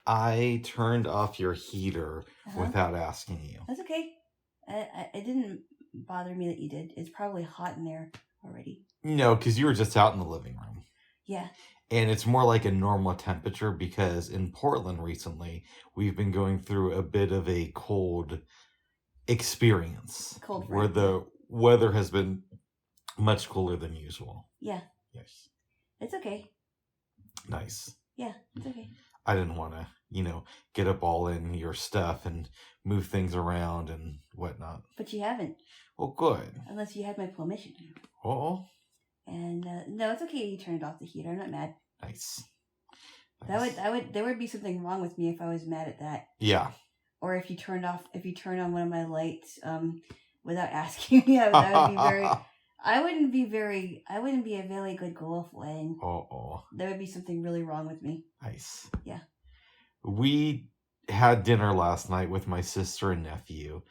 I turned off your heater without asking you. That's okay. It didn't bother me that you did. It's probably hot in there already. No, because you were just out in the living room. Yeah. And it's more like a normal temperature because in Portland recently, we've been going through a bit of a cold experience. Cold front. Where the weather has been much cooler than usual. Yeah. Yes. It's okay. Nice. Yeah, it's okay. I didn't want to, get up all in your stuff and move things around and whatnot. But you haven't. Well, good. Unless you had my permission. Oh. And no, it's okay. You turned off the heater. I'm not mad. Nice. There would be something wrong with me if I was mad at that. Yeah. Or if you turned on one of my lights, without asking me, that would be very. I wouldn't be a very good girlfriend. There would be something really wrong with me. Nice. Yeah. We had dinner last night with my sister and nephew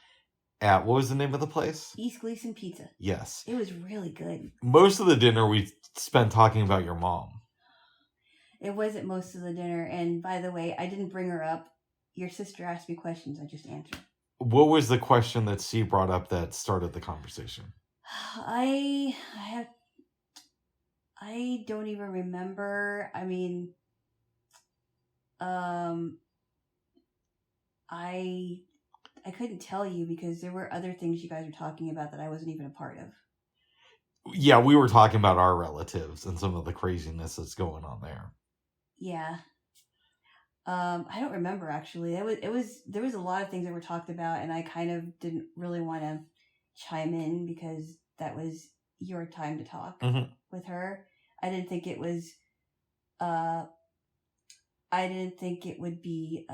at, what was the name of the place? East Gleason Pizza. Yes. It was really good. Most of the dinner we spent talking about your mom. It wasn't most of the dinner, and by the way, I didn't bring her up. Your sister asked me questions, I just answered. What was the question that she brought up that started the conversation? I don't even remember. I mean, I couldn't tell you because there were other things you guys were talking about that I wasn't even a part of. Yeah, we were talking about our relatives and some of the craziness that's going on there. Yeah. I don't remember actually. There was a lot of things that were talked about, and I kind of didn't really want to chime in because that was your time to talk with her. I didn't think it was. I didn't think it would be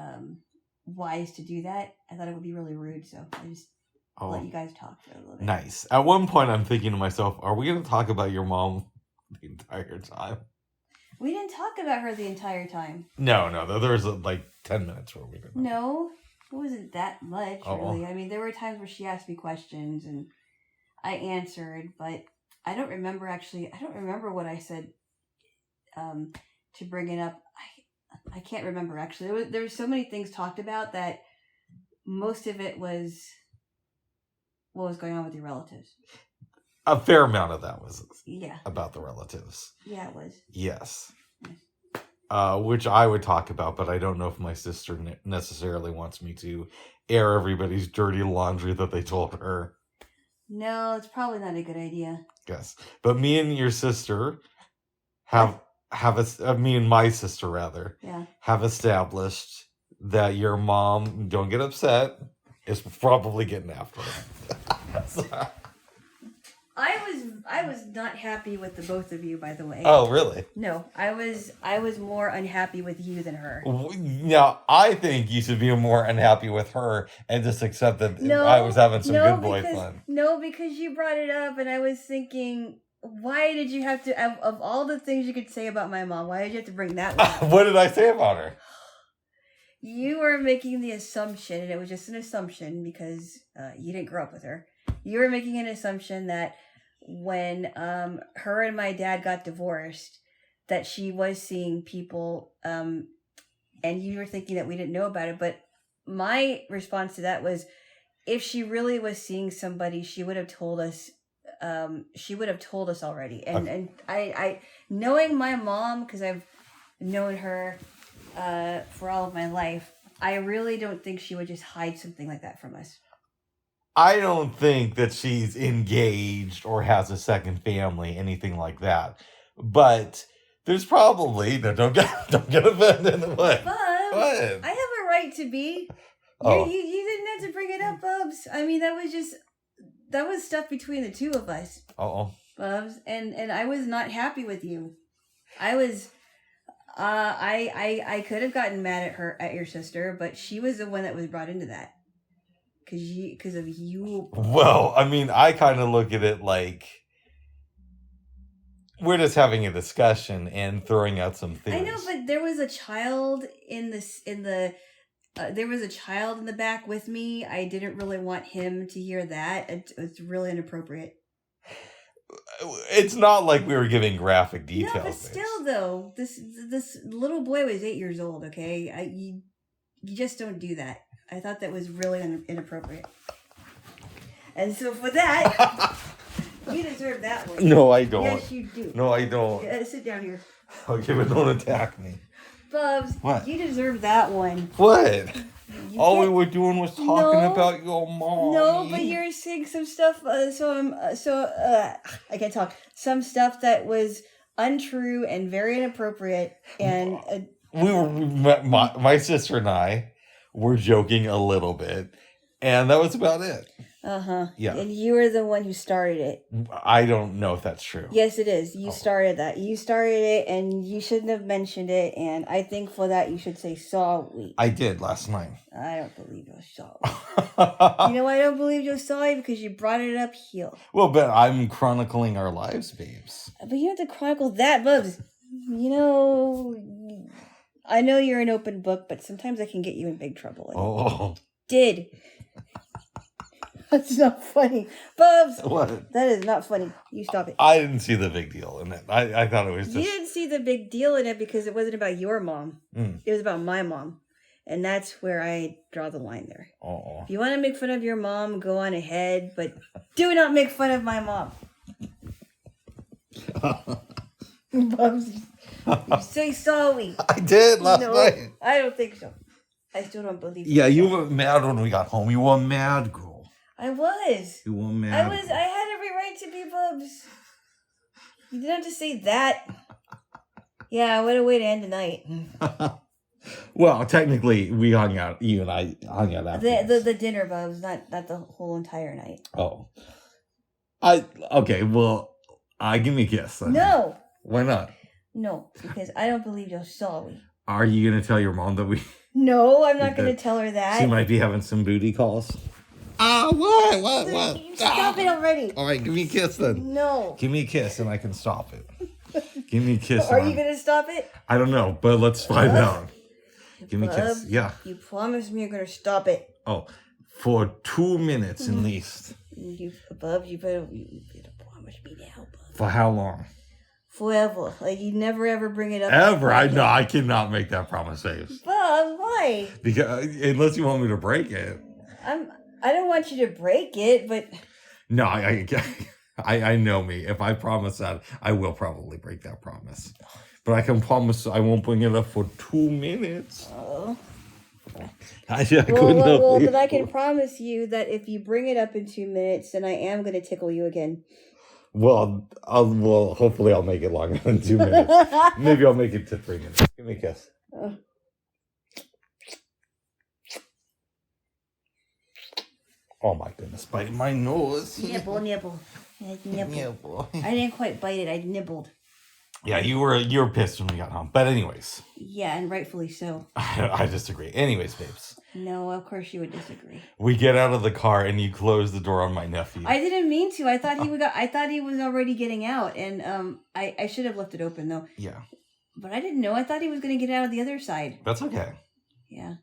wise to do that. I thought it would be really rude, so I just let you guys talk for a little bit. Nice. At one point, I'm thinking to myself, "Are we going to talk about your mom the entire time?" We didn't talk about her the entire time. No. There was like 10 minutes where we didn't. No, it wasn't that much, really. I mean, there were times where she asked me questions and I answered, but I don't remember what I said to bring it up. I can't remember, actually. There were so many things talked about that most of it was what was going on with your relatives. A fair amount of that was about the relatives. Yeah, it was. Yes. Which I would talk about, but I don't know if my sister necessarily wants me to air everybody's dirty laundry that they told her. No, it's probably not a good idea. Yes. But me and your sister me and my sister rather, have established that your mom, don't get upset, is probably getting after her. I was not happy with the both of you, by the way. Oh, really? No, I was more unhappy with you than her. Now, I think you should be more unhappy with her and just accept that I was having some good boy fun. No, because you brought it up, and I was thinking, why did you have to, of all the things you could say about my mom, why did you have to bring that one up? What did I say about her? You were making the assumption, and it was just an assumption because you didn't grow up with her. You were making an assumption that when her and my dad got divorced, that she was seeing people, and you were thinking that we didn't know about it. But my response to that was, if she really was seeing somebody, she would have told us. She would have told us already. And I knowing my mom, because I've known her for all of my life, I really don't think she would just hide something like that from us. I don't think that she's engaged or has a second family, anything like that. But there's probably don't get offended. What? Bubs, I have a right to be. You didn't have to bring it up, Bubs. I mean, that was stuff between the two of us. Bubs, and I was not happy with you. I was. I could have gotten mad at your sister, but she was the one that was brought into that. Because of you. Well, I mean, I kind of look at it like we're just having a discussion and throwing out some things. I know, but there was a child there was a child in the back with me. I didn't really want him to hear that. It's really inappropriate. It's not like we were giving graphic details. No, but still, though, this little boy was 8 years old. Okay, you just don't do that. I thought that was really inappropriate. And so for that, you deserve that one. No, I don't. Yes, you do. No, I don't. Yeah, sit down here. Okay, but don't attack me. Bubs, What? You deserve that one. What? All we can't- were doing was talking about your mom. No, but you're saying some stuff. I can't talk. Some stuff that was untrue and very inappropriate. And my sister and I were joking a little bit, and that was about it. Yeah. And you were the one who started it. I don't know if that's true. Yes, it is. You started that. You started it, and you shouldn't have mentioned it. And I think for that, you should say sorry. I did last night. I don't believe you're sorry. You know why I don't believe you're sorry? Because you brought it up here. Well, but I'm chronicling our lives, babes. But you don't have to chronicle that, Bubs. You know, I know you're an open book, but sometimes I can get you in big trouble. Oh. Did. That's not funny. Bubs! What? That is not funny. You stop it. I didn't see the big deal in it. I thought it was just... You didn't see the big deal in it because it wasn't about your mom. It was about my mom. And that's where I draw the line there. Oh. If you want to make fun of your mom, go on ahead, but do not make fun of my mom. Bubs, you say sorry. I did last night. I don't think so. I still don't believe Yeah, you were mad when we got home. You were mad, girl. I was. You were mad. I had every right to be, Bubs. You didn't have to say that. Yeah, what a way to end the night. Well, technically, we hung out. You and I hung out after the dinner, Bubs, not the whole entire night. Oh. Okay, well, give me a kiss. Then. No. Why not? No, because I don't believe you're sorry. Are you going to tell your mom that we... No, I'm not going to tell her that. She might be having some booty calls. What? Stop it already. All right, give me a kiss then. No. Give me a kiss and I can stop it. Give me a kiss. Are you going to stop it? I don't know, but let's find out. Give me a kiss. Yeah. You promised me you're going to stop it. Oh, for 2 minutes at least. You better promise me now, Bub. For how long? Forever. Like, you never ever bring it up. Ever? I cannot make that promise, babes. Bub, why? Because unless you want me to break it. I don't want you to break it, but... No, I know me. If I promise that, I will probably break that promise. But I can promise I won't bring it up for 2 minutes. Oh. But I can promise you that if you bring it up in 2 minutes, then I am going to tickle you again. Well, hopefully I'll make it longer than 2 minutes. Maybe I'll make it to 3 minutes. Give me a kiss. Oh my goodness, biting my nose. Nibble. I didn't quite bite it, I nibbled. Yeah, you were pissed when we got home. But anyways. Yeah, and rightfully so. I disagree. Anyways, babes. No, of course you would disagree. We get out of the car and you close the door on my nephew. I didn't mean to. I thought he was already getting out, and I should have left it open though. Yeah. But I didn't know. I thought he was going to get out of the other side. That's okay. Yeah.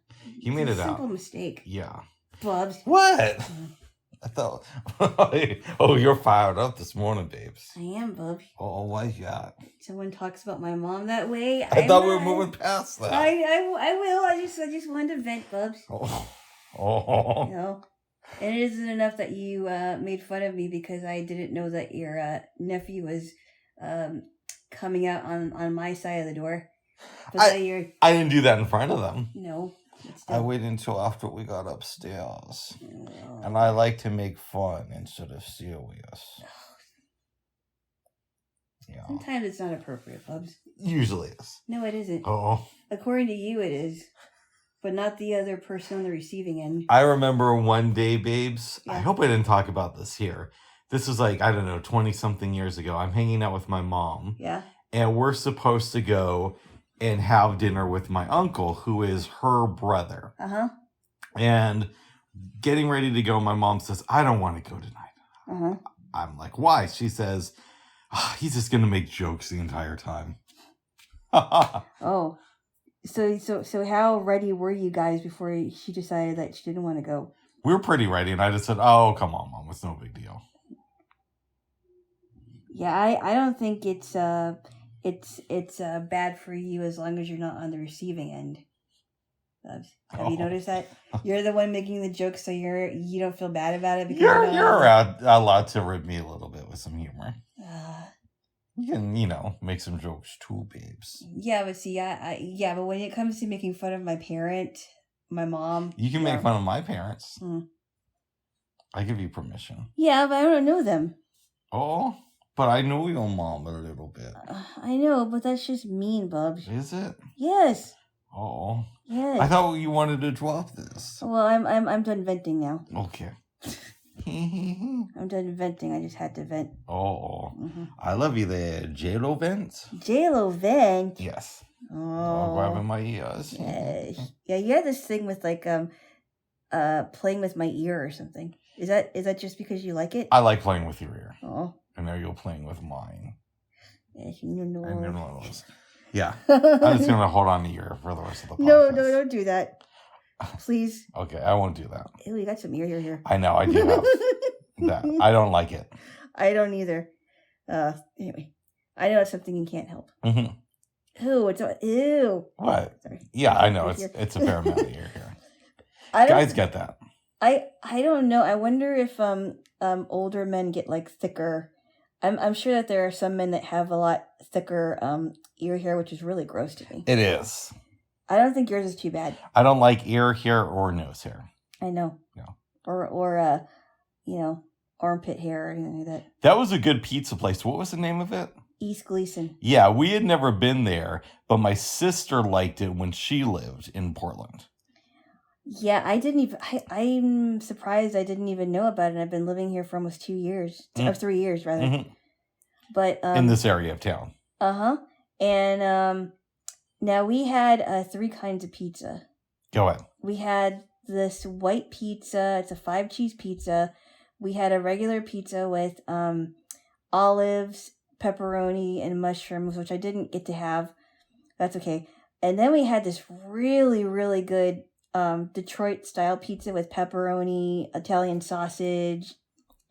He made it out. Simple mistake. Yeah. Bubs. What? I thought. Oh, you're fired up this morning, babes. I am, Bubs. Oh, why is that? Someone talks about my mom that way. I thought we were moving past that. I will. I just wanted to vent, Bubs. Oh. No. And it isn't enough that you made fun of me because I didn't know that your nephew was coming out on my side of the door. But I didn't do that in front of them. No. I waited until after we got upstairs. And I like to make fun instead of serious. Yeah. Sometimes it's not appropriate, Bubs. Usually is. No, it isn't. Oh. According to you, it is. But not the other person on the receiving end. I remember one day, babes. Yeah. I hope I didn't talk about this here. This was 20-something years ago. I'm hanging out with my mom. Yeah. And we're supposed to go and have dinner with my uncle, who is her brother. Uh-huh. And getting ready to go, my mom says, I don't want to go tonight. Uh-huh. I'm like, why? She says, he's just going to make jokes the entire time. Oh. So how ready were you guys before she decided that she didn't want to go? We were pretty ready, and I just said, oh, come on, Mom. It's no big deal. Yeah, I don't think it's bad for you as long as you're not on the receiving end. Have you noticed that? You're the one making the joke, so you don't feel bad about it because you're allowed to rib me a little bit with some humor. You can, make some jokes too, babes. Yeah, but see, but when it comes to making fun of my parent, my mom, you can make fun of my parents. I give you permission. Yeah, but I don't know them. Oh, but I know your mom a little bit. I know, but that's just mean, Bubs. Is it? Yes. Oh. Yes. I thought you wanted to drop this. Well, I'm done venting now. Okay. I'm done venting. I just had to vent. Oh. I love you there. Jaylo vent? Jaylo vent? Yes. Oh. Grabbing my ears. Yes. Yeah, you had this thing with playing with my ear or something. Is that just because you like it? I like playing with your ear. Oh. And now you're playing with mine. Yes, and your nose. And your nose. Yeah. I'm just going to hold on to your ear for the rest of the podcast. No, don't do that. Please. Okay, I won't do that. Ew, you got some ear hair here. I know, I do have that. I don't like it. I don't either. Anyway. I know it's something you can't help. Ew, ew. What? Sorry. Yeah, I know. It's a fair amount of ear hair. Guys get that. I don't know. I wonder if older men get thicker. I'm sure that there are some men that have a lot thicker ear hair, which is really gross to me. It is. I don't think yours is too bad. I don't like ear hair or nose hair. I know. No. Or armpit hair or anything like that. That was a good pizza place. What was the name of it? East Gleason. Yeah, we had never been there, but my sister liked it when she lived in Portland. Yeah, I didn't even. I'm surprised I didn't even know about it. I've been living here for almost 2 years, or 3 years rather. But in this area of town. And now we had 3 kinds of pizza. Go ahead. We had this white pizza. It's a 5-cheese pizza. We had a regular pizza with olives, pepperoni, and mushrooms, which I didn't get to have. That's okay. And then we had this really, really good Detroit style pizza with pepperoni, Italian sausage,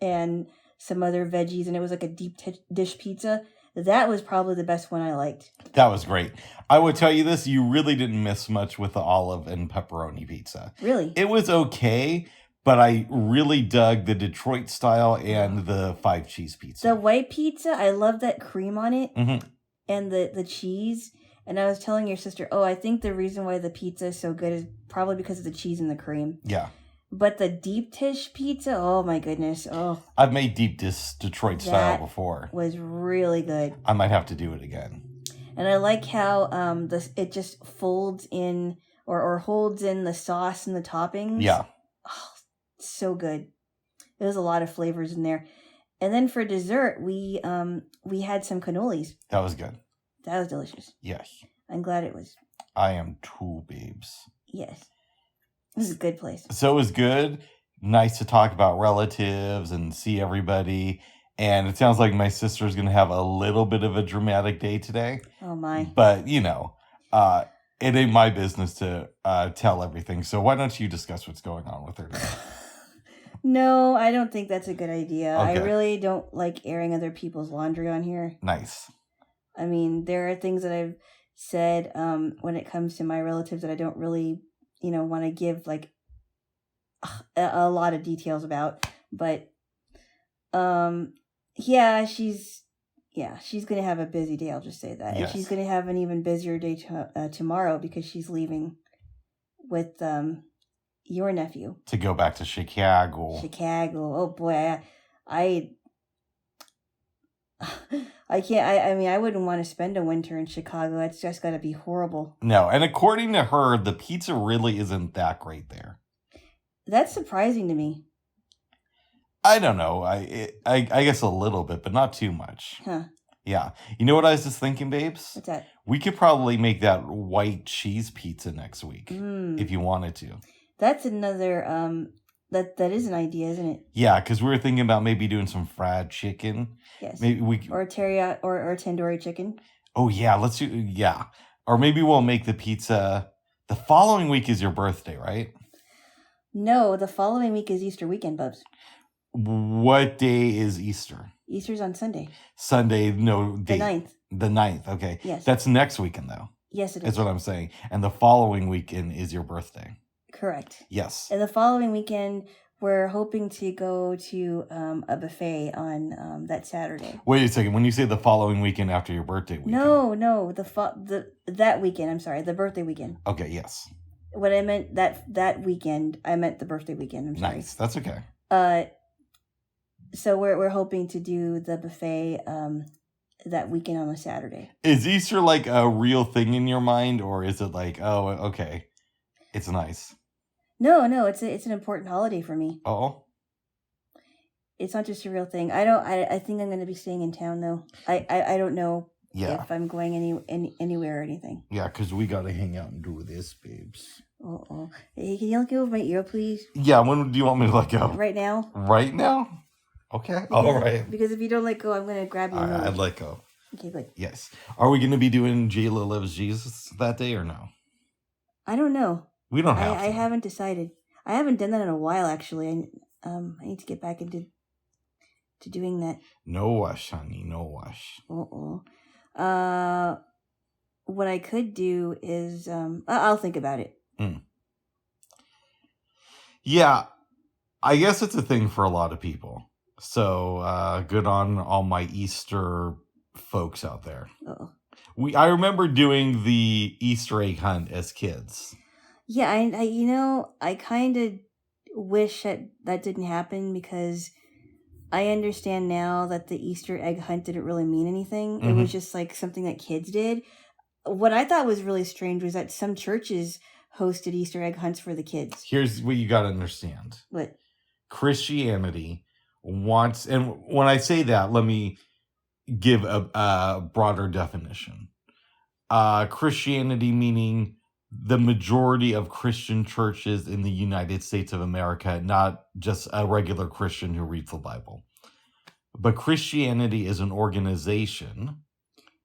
and some other veggies, and it was like a deep dish pizza. That was probably the best one I liked. That was great. I would tell you this, you really didn't miss much with the olive and pepperoni pizza. Really? It was okay, but I really dug the Detroit style and the 5-cheese pizza. The white pizza, I love that cream on it, and the cheese. And I was telling your sister, I think the reason why the pizza is so good is probably because of the cheese and the cream. Yeah. But the deep dish pizza, oh my goodness. Oh. I've made deep dish Detroit style before. Was really good. I might have to do it again. And I like how it just folds in or holds in the sauce and the toppings. Yeah. Oh, so good. There's a lot of flavors in there. And then for dessert, we had some cannolis. That was good. That was delicious. Yes. I'm glad it was. I am too, babes. Yes. It was a good place. So it was good. Nice to talk about relatives and see everybody. And it sounds like my sister's going to have a little bit of a dramatic day today. Oh, my. But, it ain't my business to tell everything. So why don't you discuss what's going on with her today? No, I don't think that's a good idea. Okay. I really don't like airing other people's laundry on here. Nice. I mean, there are things that I've said when it comes to my relatives that I don't really, want to give a lot of details about. But, she's going to have a busy day. I'll just say that. Yes. And she's going to have an even busier day tomorrow because she's leaving with your nephew. To go back to Chicago. Oh, boy. I can't. I wouldn't want to spend a winter in Chicago. It's just got to be horrible. No, and according to her, the pizza really isn't that great there. That's surprising to me. I don't know. I guess a little bit, but not too much. Huh. Yeah. You know what I was just thinking, babes? What's that? We could probably make that white cheese pizza next week if you wanted to. That's another that is an idea, isn't it? Yeah, because we were thinking about maybe doing some fried chicken. Yes. Maybe or teriyaki or tandoori chicken. Oh yeah, let's do Or maybe we'll make the pizza. The following week is your birthday, right? No, the following week is Easter weekend, Bubs. What day is Easter? Easter's on Sunday. Sunday, no The date. 9th. The 9th, okay. Yes. That's next weekend, though. Yes, it is. That's what I'm saying. And the following weekend is your birthday. Correct. Yes. And the following weekend, we're hoping to go to a buffet on that Saturday. Wait a second. When you say the following weekend after your birthday weekend. No, that weekend. I'm sorry, the birthday weekend. Okay, yes. What I meant that weekend, I meant the birthday weekend. I'm sorry. Nice. That's okay. So we're hoping to do the buffet that weekend on a Saturday. Is Easter like a real thing in your mind, or is it like, oh, okay, it's nice? No, it's an important holiday for me. Oh. It's not just a real thing. I think I'm going to be staying in town though. I don't know if I'm going anywhere or anything. Yeah, because we got to hang out and do this, babes. Oh. Hey, can you let go of my ear, please? Yeah, when do you want me to let go? Right now. Right now? Okay. All right. Because if you don't let go, I'm going to grab you. I'd let go. Okay, good. Yes. Are we going to be doing Jaylo Loves Jesus that day or no? I don't know. We don't have to. I haven't decided. I haven't done that in a while, actually. I need to get back into doing that. No wash, honey. No wash. What I could do is I'll think about it. Yeah, I guess it's a thing for a lot of people. So good on all my Easter folks out there. I remember doing the Easter egg hunt as kids. Yeah, I kind of wish that didn't happen, because I understand now that the Easter egg hunt didn't really mean anything. Mm-hmm. It was just like something that kids did. What I thought was really strange was that some churches hosted Easter egg hunts for the kids. Here's what you got to understand. What? Christianity wants, and when I say that, let me give a broader definition. Christianity meaning the majority of Christian churches in the United States of America, not just a regular Christian who reads the Bible. But Christianity is an organization.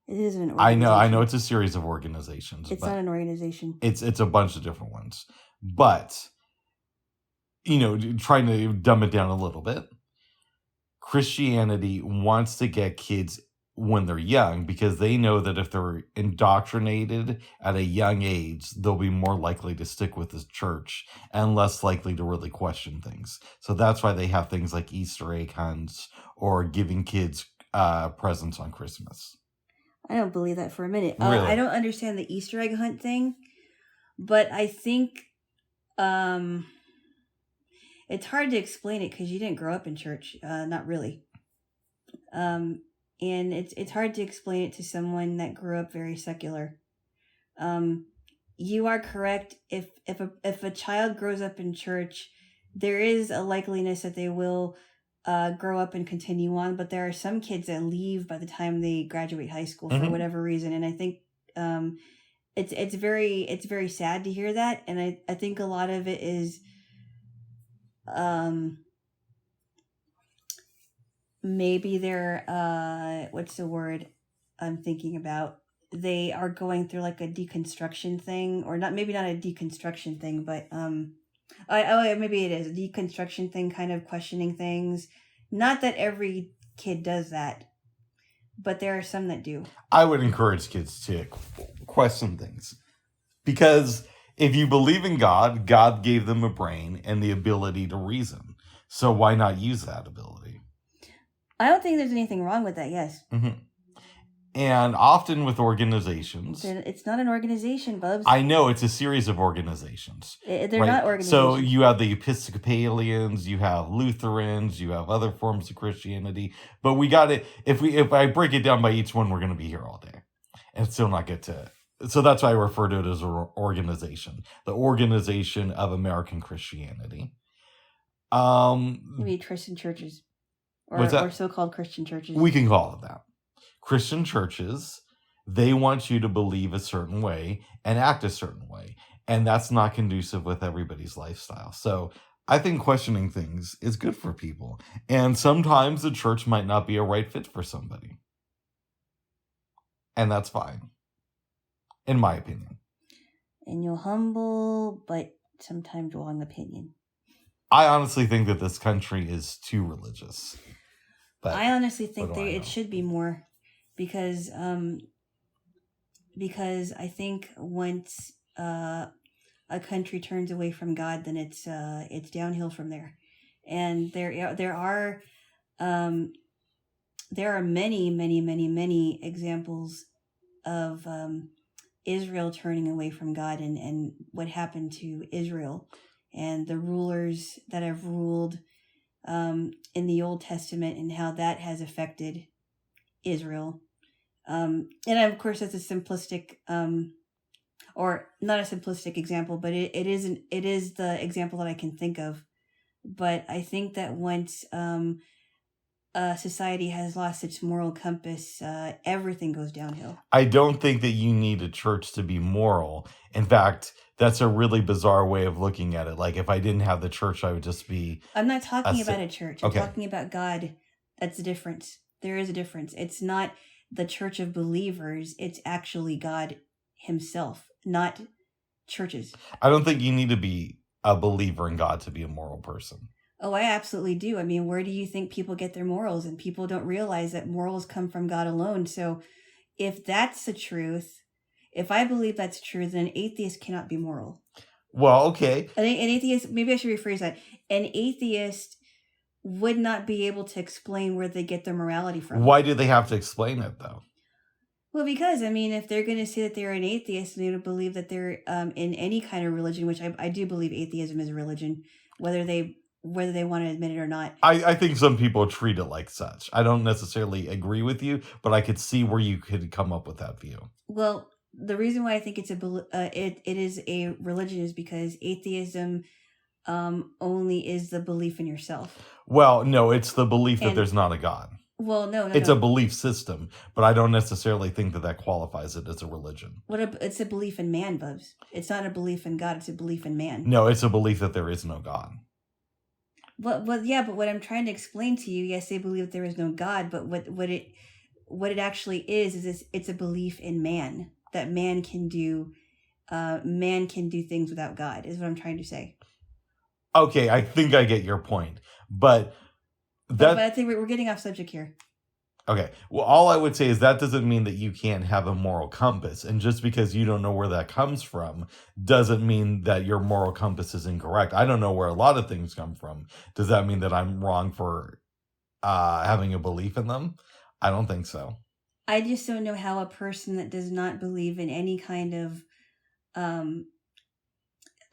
It is an organization. I know it's a series of organizations. It's not an organization. It's a bunch of different ones. But, trying to dumb it down a little bit, Christianity wants to get kids when they're young, because they know that if they're indoctrinated at a young age, they'll be more likely to stick with the church and less likely to really question things. So that's why they have things like Easter egg hunts or giving kids presents on Christmas. I don't believe that for a minute. Really? I don't understand the Easter egg hunt thing, but I think it's hard to explain it because you didn't grow up in church. Not really. And it's hard to explain it to someone that grew up very secular. You are correct. If a child grows up in church, there is a likeliness that they will grow up and continue on. But there are some kids that leave by the time they graduate high school for whatever reason, and I think it's very sad to hear that. And I think a lot of it is maybe they're what's the word I'm thinking about? They are going through like a deconstruction thing, or maybe not a deconstruction thing, but maybe it is a deconstruction thing, kind of questioning things. Not that every kid does that, but there are some that do. I would encourage kids to question things, because if you believe in God, God gave them a brain and the ability to reason. So why not use that ability? I don't think there's anything wrong with that, yes. Mm-hmm. And often with organizations... It's not an organization, Bubs. I know, it's a series of organizations. They're not organizations. So you have the Episcopalians, you have Lutherans, you have other forms of Christianity. But we got to... If I break it down by each one, we're going to be here all day. And still not get to... So that's why I refer to it as an organization. The Organization of American Christianity. Maybe Christian churches. What's that? Or so-called Christian churches. We can call it that. Christian churches, they want you to believe a certain way and act a certain way. And that's not conducive with everybody's lifestyle. So I think questioning things is good for people. And sometimes the church might not be a right fit for somebody. And that's fine. In my opinion. In your humble but sometimes wrong opinion. I honestly think that this country is too religious. But I honestly think what do I it know? should be more, because I think once a country turns away from God, then it's downhill from there, and um, there are many, many, many, many examples of Israel turning away from God, and what happened to Israel and the rulers that have ruled in the Old Testament, and how that has affected Israel. And of course, that's a simplistic, or not a simplistic example, but it is the example that I can think of. But I think that once society has lost its moral compass, everything goes downhill. I don't think that you need a church to be moral. In fact, that's a really bizarre way of looking at it. Like, if I didn't have the church, I would just be... I'm not talking about a church. I'm Okay. talking about God. That's the difference. There is a difference. It's not the church of believers. It's actually God himself, not churches. I don't think you need to be a believer in God to be a moral person. Oh, I absolutely do. I mean, where do you think people get their morals? And people don't realize that morals come from God alone. So if that's the truth, if I believe that's true, then an atheist cannot be moral. Well, okay. An atheist, maybe I should rephrase that. An atheist would not be able to explain where they get their morality from. Why do they have to explain it, though? Well, because, I mean, if they're going to say that they're an atheist and they don't believe that they're in any kind of religion, which I do believe atheism is a religion, whether they want to admit it or not. I think some people treat it like such. I don't necessarily agree with you, but I could see where you could come up with that view. Well, the reason why I think it is a religion is because atheism only is the belief in yourself. Well, no, it's the belief that there's not a God. Well, no. It's a belief system, but I don't necessarily think that qualifies it as a religion. It's a belief in man, Bubs. It's not a belief in God. It's a belief in man. No, it's a belief that there is no God. Well, yeah, but what I'm trying to explain to you, yes, they believe that there is no God, but what it actually is it's a belief in man, that man can do things without God, is what I'm trying to say. Okay, I think I get your point, but I think we're getting off subject here. Okay, well, all I would say is that doesn't mean that you can't have a moral compass, and just because you don't know where that comes from doesn't mean that your moral compass is incorrect. I don't know where a lot of things come from. Does that mean that I'm wrong for having a belief in them? I don't think so. I just don't know how a person that does not believe in any kind of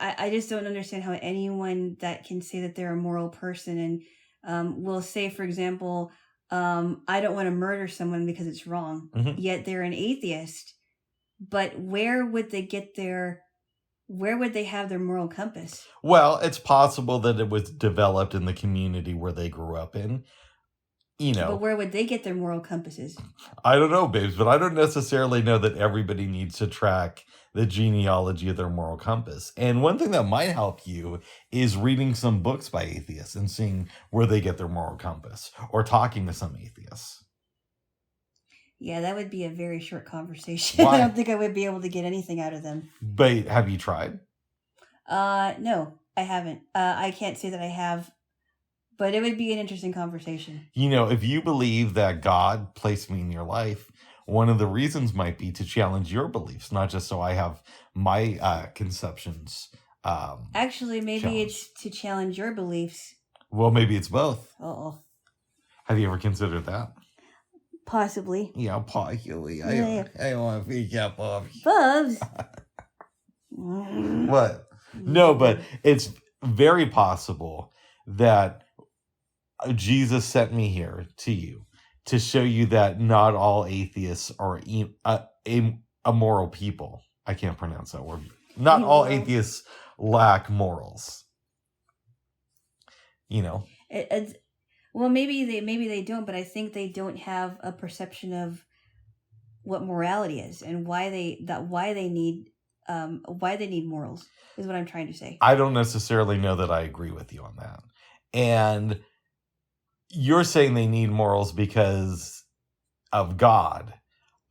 I just don't understand how anyone that can say that they're a moral person and will say, for example, I don't want to murder someone because it's wrong. Mm-hmm. Yet they're an atheist. But where would they have their moral compass? Well, it's possible that it was developed in the community where they grew up in. But where would they get their moral compasses? I don't know, babes, but I don't necessarily know that everybody needs to track the genealogy of their moral compass. And one thing that might help you is reading some books by atheists and seeing where they get their moral compass, or talking to some atheists. Yeah, that would be a very short conversation. Why? I don't think I would be able to get anything out of them. But have you tried? No, I haven't. I can't say that I have. But it would be an interesting conversation. If you believe that God placed me in your life, one of the reasons might be to challenge your beliefs, not just so I have my conceptions. Actually, maybe it's to challenge your beliefs. Well, maybe it's both. Uh-oh. Have you ever considered that? Possibly. Yeah, possibly. I don't want to be that Bubs. Bubs! What? No, but it's very possible that Jesus sent me here to you to show you that not all atheists are immoral people. I can't pronounce that word. Not all atheists lack morals. Well, maybe they don't, but I think they don't have a perception of what morality is and why they need morals is what I'm trying to say. I don't necessarily know that I agree with you on that. And you're saying they need morals because of God.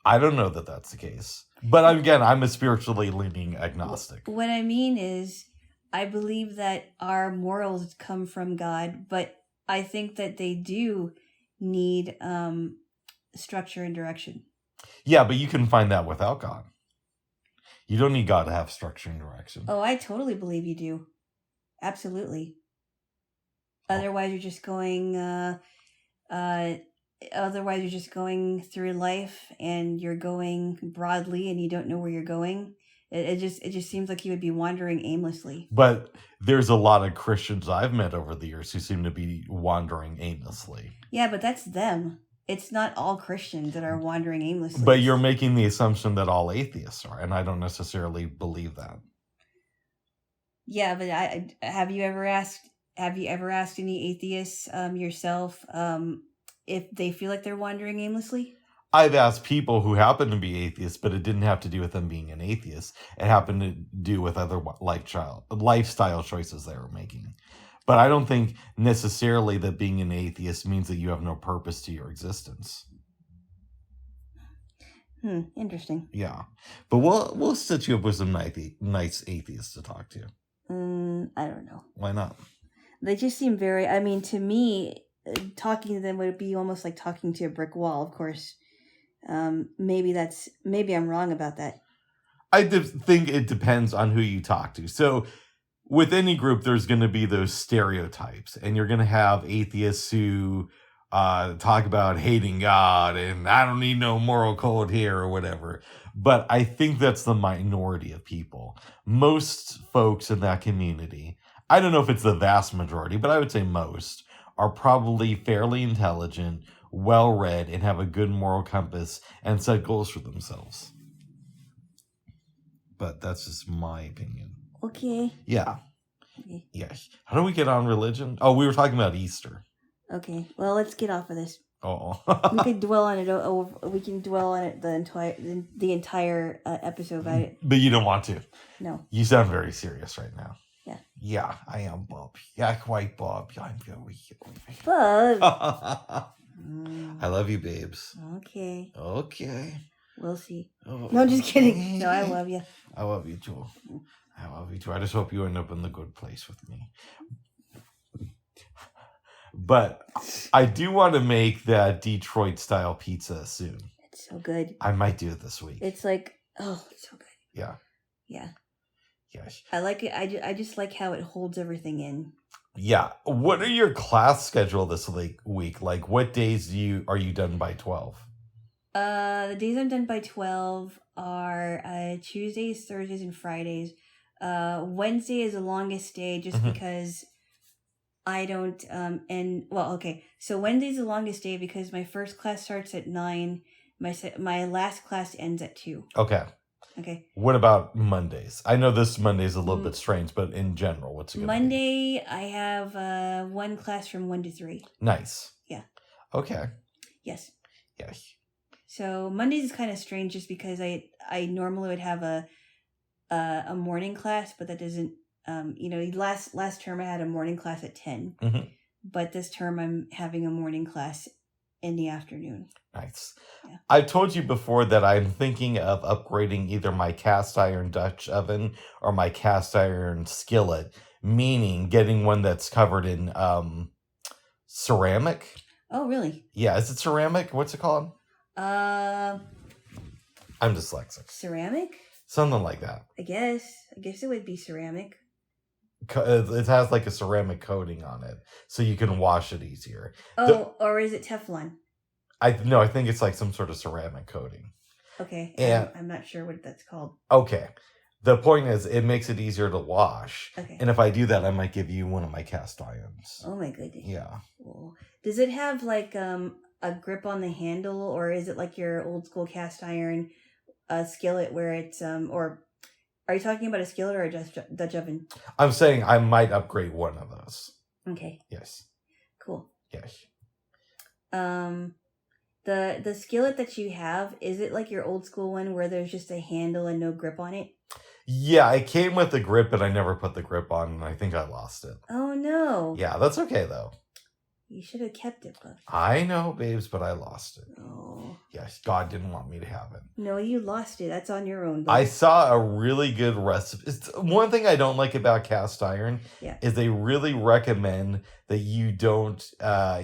I don't know that that's the case. But again, I'm a spiritually leaning agnostic. What I mean is, I believe that our morals come from God, but I think that they do need structure and direction. Yeah, but you can find that without God. You don't need God to have structure and direction. Oh, I totally believe you do. Absolutely. Otherwise, you're just going. Otherwise, you're just going through life, and you're going broadly, and you don't know where you're going. It just seems like you would be wandering aimlessly. But there's a lot of Christians I've met over the years who seem to be wandering aimlessly. Yeah, but that's them. It's not all Christians that are wandering aimlessly. But you're making the assumption that all atheists are, and I don't necessarily believe that. Yeah, but have you ever asked any atheists yourself if they feel like they're wandering aimlessly? I've asked people who happen to be atheists, but it didn't have to do with them being an atheist. It happened to do with other lifestyle choices they were making. But I don't think necessarily that being an atheist means that you have no purpose to your existence. Interesting. Yeah. But we'll set you up with some nice atheists to talk to. I don't know. Why not? They just seem very, I mean, to me, talking to them would be almost like talking to a brick wall, of course. Maybe I'm wrong about that. I think it depends on who you talk to. So with any group, there's going to be those stereotypes, and you're going to have atheists who talk about hating God and I don't need no moral code here or whatever. But I think that's the minority of people. Most folks in that community, I don't know if it's the vast majority, but I would say most, are probably fairly intelligent, well-read, and have a good moral compass and set goals for themselves. But that's just my opinion. Okay. Yeah. Okay. Yes. How do we get on religion? Oh, we were talking about Easter. Okay. Well, let's get off of this. Oh. We could dwell on it. We can dwell on it the entire episode about it. But you don't want to. No. You sound very serious right now. Yeah. Yeah, I am, Bob. Yeah, quite, Bob. I'm very. Bob. I love you, babes. Okay. Okay. We'll see. Oh. No, I'm just kidding. No, I love you. I love you too. I love you too. I just hope you end up in the good place with me. But I do want to make that Detroit style pizza soon. It's so good. I might do it this week. It's like, oh, it's so good. Yeah. Yeah. Yes. I like it. I just like how it holds everything in. Yeah. What are your class schedule this week? Like, what days are you done by 12? The days I'm done by 12 are Tuesdays, Thursdays, and Fridays. Wednesday is the longest day just because I don't so Wednesday's the longest day because my first class starts at 9. My last class ends at 2. Okay. Okay. What about Mondays? I know this Monday is a little bit strange, but in general, what's it going to be? Monday, I have one class from 1 to 3. Nice. Yeah. Okay. Yes. Yes. So Mondays is kind of strange just because I normally would have a morning class, but that doesn't last term I had a morning class at 10. But this term I'm having a morning class in the afternoon. Nice. Yeah. I've told you before that I'm thinking of upgrading either my cast iron Dutch oven or my cast iron skillet, meaning getting one that's covered in ceramic. Oh, really? Yeah, is it ceramic? What's it called? I'm dyslexic. Ceramic? Something like that. I guess it would be ceramic. It has like a ceramic coating on it, so you can wash it easier. Or is it Teflon? I think it's like some sort of ceramic coating. Okay, and I'm not sure what that's called. Okay, the point is it makes it easier to wash. Okay, and if I do that, I might give you one of my cast irons. Oh my goodness. Yeah. Cool. Does it have like a grip on the handle, or is it like your old school cast iron skillet where it's or are you talking about a skillet or a Dutch oven? I'm saying I might upgrade one of those. Okay. Yes. Cool. Yes. The skillet that you have, is it like your old school one where there's just a handle and no grip on it? Yeah, it came with the grip, but I never put the grip on, and I think I lost it. Oh no. Yeah, that's okay though. You should have kept it, Bubs. I know, babes, but I lost it. Oh. Yes, God didn't want me to have it. No, you lost it. That's on your own, Bubs. I saw a really good recipe. It's one thing I don't like about cast iron is they really recommend that you don't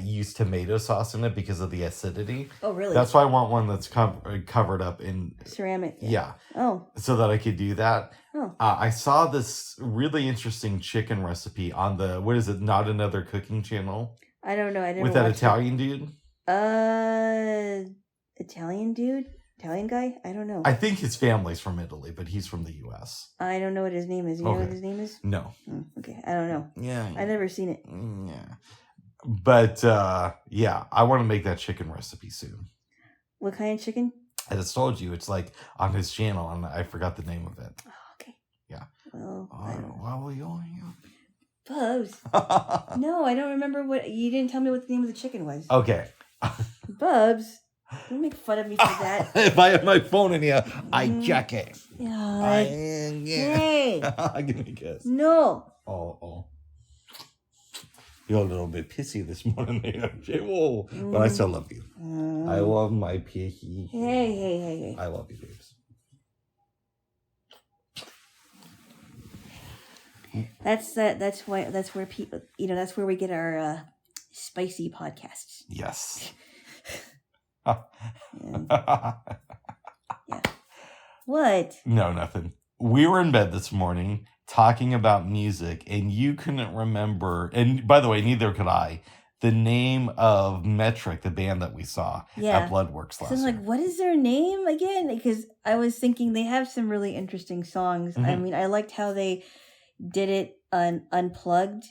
use tomato sauce in it because of the acidity. Oh, really? That's why I want one that's covered up in ceramic. Yeah. Oh. So that I could do that. Oh. I saw this really interesting chicken recipe on the, what is it, Not Another Cooking channel? I don't know. I didn't with that Italian dude? Italian dude? Italian guy? I don't know. I think his family's from Italy, but he's from the U.S. I don't know what his name is. You know what his name is? No. Oh, okay. I don't know. Yeah. I've never seen it. Yeah. But, yeah, I want to make that chicken recipe soon. What kind of chicken? I just told you. It's like on his channel, and I forgot the name of it. Oh, okay. Yeah. Well, what were you on? Bubs. No, I don't remember what... You didn't tell me what the name of the chicken was. Okay. Bubs. Don't make fun of me for that. If I have my phone in here, I check it. Yeah. Hey. Give me a kiss. No. Oh. You're a little bit pissy this morning, Jaylo. But I still love you. I love my pissy. Hey. I love you, babes. That's where people, that's where we get our spicy podcasts. Yes. Yeah. What? No, nothing. We were in bed this morning talking about music, and you couldn't remember, and by the way, neither could I, the name of Metric, the band that we saw at Bloodworks last year. So I'm like, what is their name again? Because I was thinking they have some really interesting songs. Mm-hmm. I mean, I liked how they did it unplugged.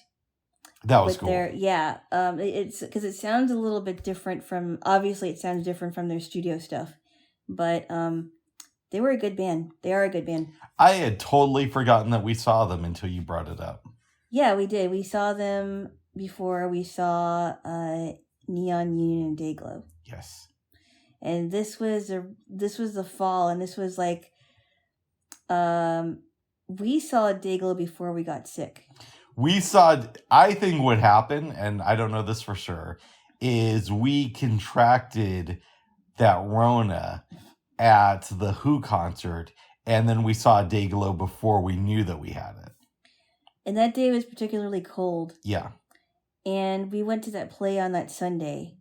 That was cool. It's because it sounds a little bit different from, obviously it sounds different from their studio stuff, but they were a good band. They are a good band. I had totally forgotten that we saw them until you brought it up. Yeah, we did. We saw them before we saw Neon Union and Dayglow. Yes. And this was the fall, and this was like we saw Dayglow before we got sick. I think what happened, and I don't know this for sure, is we contracted that Rona at the Who concert, and then we saw Dayglow before we knew that we had it. And that day was particularly cold. Yeah. And we went to that play on that Sunday.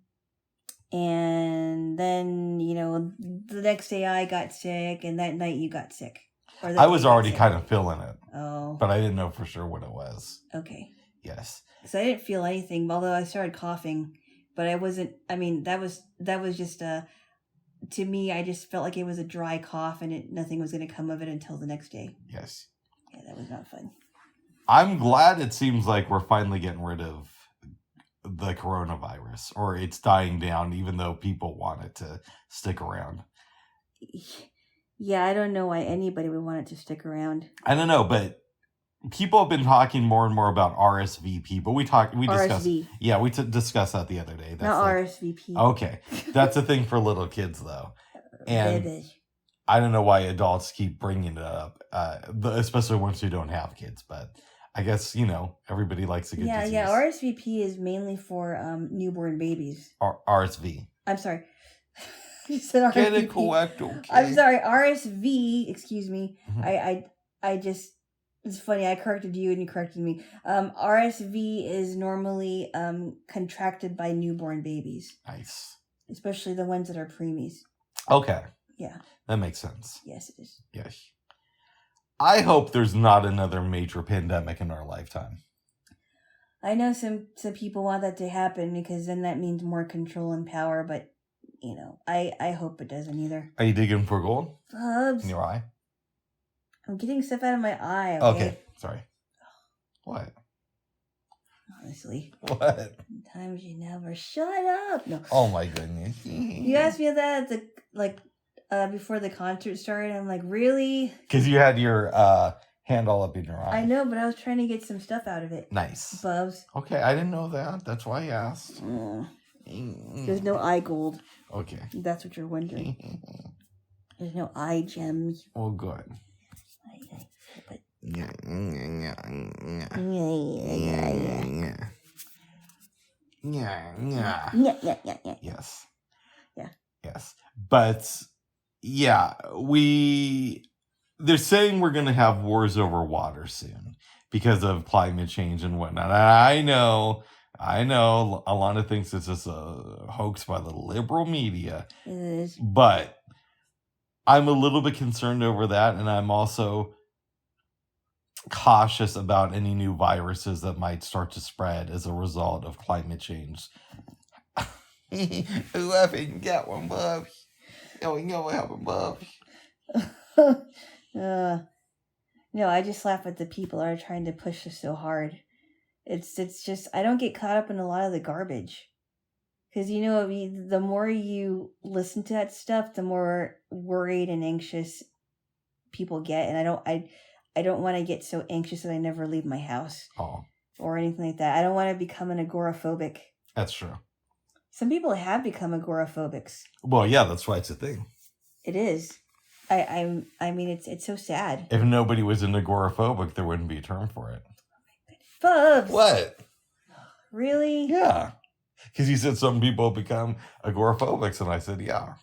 And then, the next day I got sick, and that night you got sick. I was already kind of feeling it. Oh. But I didn't know for sure what it was. Okay. Yes. So I didn't feel anything, although I started coughing. But I wasn't, that was just to me, I just felt like it was a dry cough, and nothing was going to come of it until the next day. Yes. Yeah, that was not fun. I'm glad it seems like we're finally getting rid of the coronavirus, or it's dying down, even though people want it to stick around. Yeah, I don't know why anybody would want it to stick around. I don't know, but people have been talking more and more about RSVP, but we discussed. Yeah, we discussed that the other day. That's not RSVP. Okay, that's a thing for little kids though, and I don't know why adults keep bringing it up, especially ones who don't have kids. But I guess everybody likes a good disease. Yeah. RSVP is mainly for newborn babies. RSV. I'm sorry. You said RSVP. Get it correct, okay? I'm sorry, RSV. Excuse me. Mm-hmm. I just. It's funny. I corrected you and you corrected me. RSV is normally contracted by newborn babies. Nice. Especially the ones that are preemies. Okay. Yeah. That makes sense. Yes, it is. Yes. I hope there's not another major pandemic in our lifetime. I know some people want that to happen because then that means more control and power, but I hope it doesn't either. Are you digging for gold? Bubs. In your eye? I'm getting stuff out of my eye. Okay. Sorry. What? Honestly. What? Sometimes you never shut up. No. Oh my goodness. You asked me that at before the concert started. I'm like, really? Because you had your hand all up in your eye. I know, but I was trying to get some stuff out of it. Nice. Bubs. Okay, I didn't know that. That's why I asked. There's no eye gold. Okay. That's what you're wondering. There's no eye gems. Oh, good. But... Yeah. Yeah. Yes. Yeah. Yes. But yeah, they're saying we're gonna have wars over water soon because of climate change and whatnot. I know. Alana thinks it's just a hoax by the liberal media. It is. But I'm a little bit concerned over that, and I'm also cautious about any new viruses that might start to spread as a result of climate change. Laugh and get one, Bob. Oh, you know what happened, Bob? No, I just laugh at the people that are trying to push this so hard. It's just I don't get caught up in a lot of the garbage. Because I mean, the more you listen to that stuff, the more worried and anxious people get, and I don't want to get so anxious that I never leave my house or anything like that. I don't want to become an agoraphobic. That's true. Some people have become agoraphobics. Well, yeah, that's why it's a thing. It is. I mean, it's so sad. If nobody was an agoraphobic, there wouldn't be a term for it. Bubs. What? Really? Yeah. Because you said some people become agoraphobics, and I said, yeah.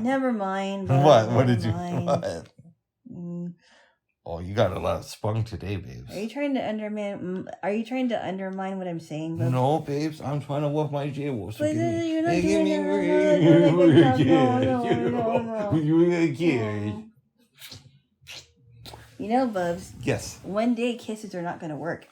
Never mind. What? Never What did you? mind. What? Oh, you got a lot of spunk today, babes. Are you trying to undermine what I'm saying, Bubs? No, babes. I'm trying to work my Jaylo. So You're not doing Bubs. Yes. One day kisses are not going to work.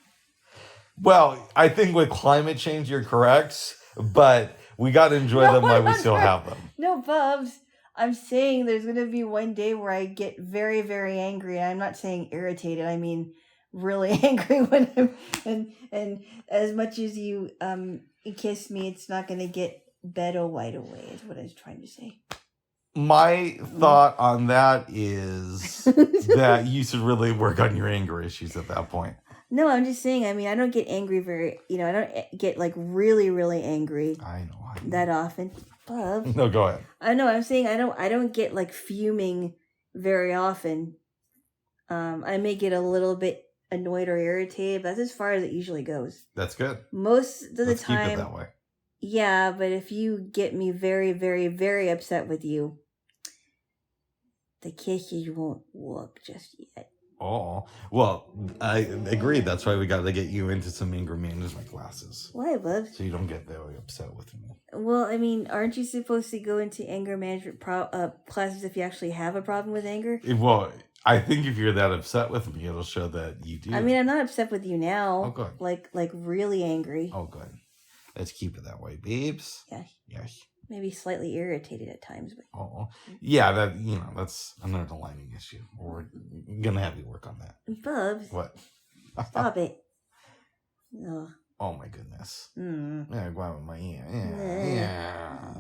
Well, I think with climate change, you're correct, but we got to enjoy them while we still have them. No, Bubs. I'm saying there's going to be one day where I get very, very angry. I'm not saying irritated. I mean really angry when and as much as you kiss me, it's not going to get better right away is what I was trying to say. My thought on that is that you should really work on your anger issues at that point. No, I'm just saying, I mean, I don't get angry I don't get like really, really angry. I know. That often. Bub. No, go ahead. I know, I'm saying I don't get like fuming very often. I may get a little bit annoyed or irritated, but that's as far as it usually goes. That's good. Most of the Let's time. Keep it that way. Yeah, but if you get me very, very, very upset with you, the kisses won't work just yet. Oh, well, I agree. That's why we got to get you into some anger management classes. Why, Bubs? So you don't get very upset with me. Well, I mean, aren't you supposed to go into anger management classes if you actually have a problem with anger? Well, I think if you're that upset with me, it'll show that you do. I mean, I'm not upset with you now. Oh, good. Like really angry. Oh, good. Let's keep it that way, babes. Yes. Yes. Maybe slightly irritated at times, but yeah, that's an underlining issue. We're gonna have you work on that. Bubs. What? Stop it. No. Oh my goodness. Yeah, go out with my ear. Yeah.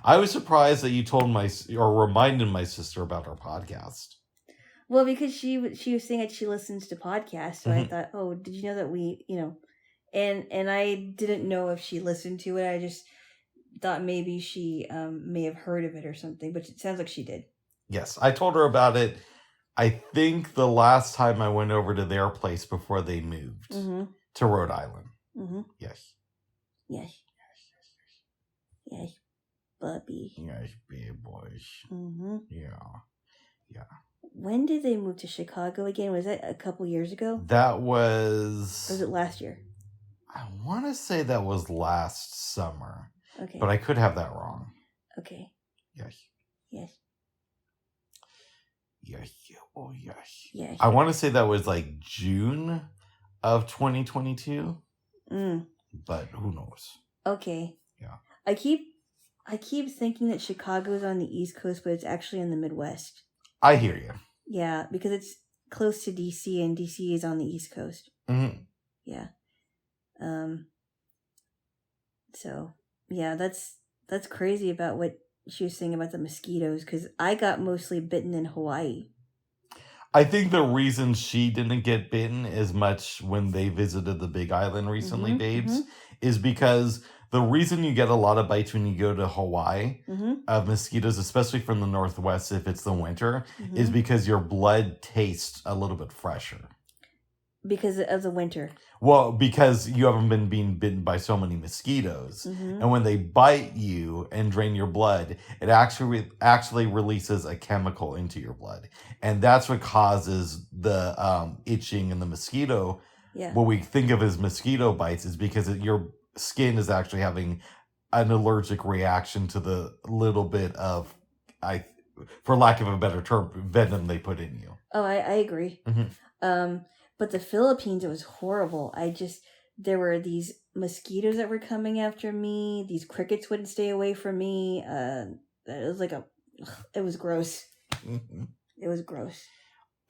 I was surprised that you told reminded my sister about our podcast. Well, because she was saying that she listens to podcasts, so I thought, oh, did you know that we, And I didn't know if she listened to it. I just thought maybe she may have heard of it or something, but it sounds like she did. Yes, I told her about it. I think the last time I went over to their place before they moved to Rhode Island. Yes. Yes. Yes, Bubby. Yes, big boys. Yeah. When did they move to Chicago again? Was that a couple years ago? That was... Or was it last year? I want to say that was last summer. Okay. But I could have that wrong. Okay. Yes. Yes. Yes. Oh, yes. Yes. I want to say that was like June of 2022. But who knows? Okay. Yeah. I keep thinking that Chicago's on the East Coast, but it's actually in the Midwest. I hear you. Yeah, because it's close to DC, and DC is on the East Coast. Yeah. So yeah, that's crazy about what she was saying about the mosquitoes, because I got mostly bitten in Hawaii. I think the reason she didn't get bitten as much when they visited the Big Island recently, babes, is because the reason you get a lot of bites when you go to Hawaii of mosquitoes, especially from the Northwest if it's the winter, is because your blood tastes a little bit fresher. Because of the winter. Well, because you haven't been being bitten by so many mosquitoes. Mm-hmm. And when they bite you and drain your blood, it actually releases a chemical into your blood. And that's what causes the itching and the mosquito. Yeah. What we think of as mosquito bites is because your skin is actually having an allergic reaction to the little bit of, for lack of a better term, venom they put in you. Oh, I agree. Mm-hmm. But the Philippines, it was horrible. There were these mosquitoes that were coming after me. These crickets wouldn't stay away from me. It was gross. Mm-hmm. It was gross.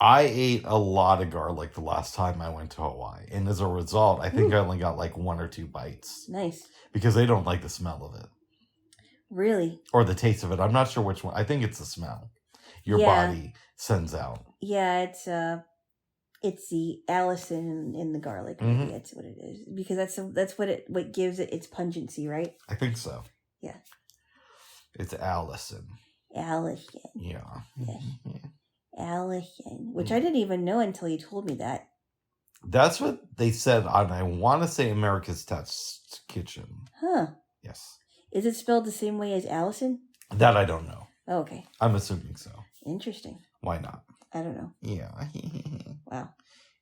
I ate a lot of garlic the last time I went to Hawaii. And as a result, I think I only got like 1 or 2 bites. Nice. Because they don't like the smell of it. Really? Or the taste of it. I'm not sure which one. I think it's the smell your body sends out. Yeah, it's the allicin in the garlic. Maybe that's what it is. Because that's what gives it its pungency, right? I think so. Yeah. It's allicin. Allicin. Yeah. Yes. Allicin. Which I didn't even know until you told me that. That's what they said on, I want to say, America's Test Kitchen. Huh. Yes. Is it spelled the same way as Allison? That I don't know. Oh, okay. I'm assuming so. Interesting. Why not? I don't know. Yeah. Wow.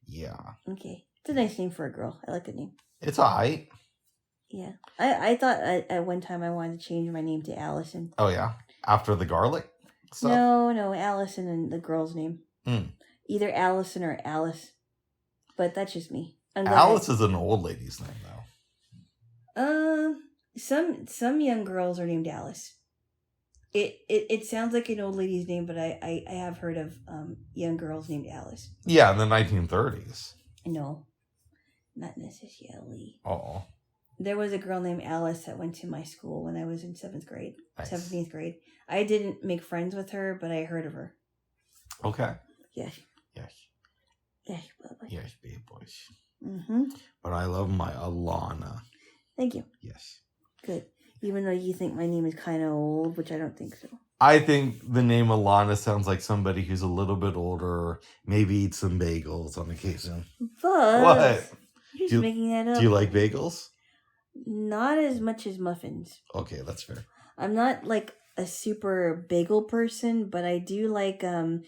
Yeah. Okay. It's a nice name for a girl. I like the name. It's alright. Yeah. I thought at one time I wanted to change my name to Allison. Oh, yeah? After the garlic stuff? No. Allison and the girl's name. Either Allison or Alice. But that's just me. Alice is an old lady's name, though. Some young girls are named Alice. It sounds like an old lady's name, but I have heard of young girls named Alice. Yeah, in the 1930s. No, not necessarily. Oh. There was a girl named Alice that went to my school when I was in 7th grade. Nice. 7th grade. I didn't make friends with her, but I heard of her. Okay. Yes. Yes. Yes, Bubba. Yes, big boys. Mm-hmm. But I love my Alana. Thank you. Yes. Good. Even though you think my name is kind of old, which I don't think so. I think the name Alana sounds like somebody who's a little bit older, maybe eats some bagels on occasion. But What? You're just making that up. Do you like bagels? Not as much as muffins. Okay, that's fair. I'm not like a super bagel person, but I do like a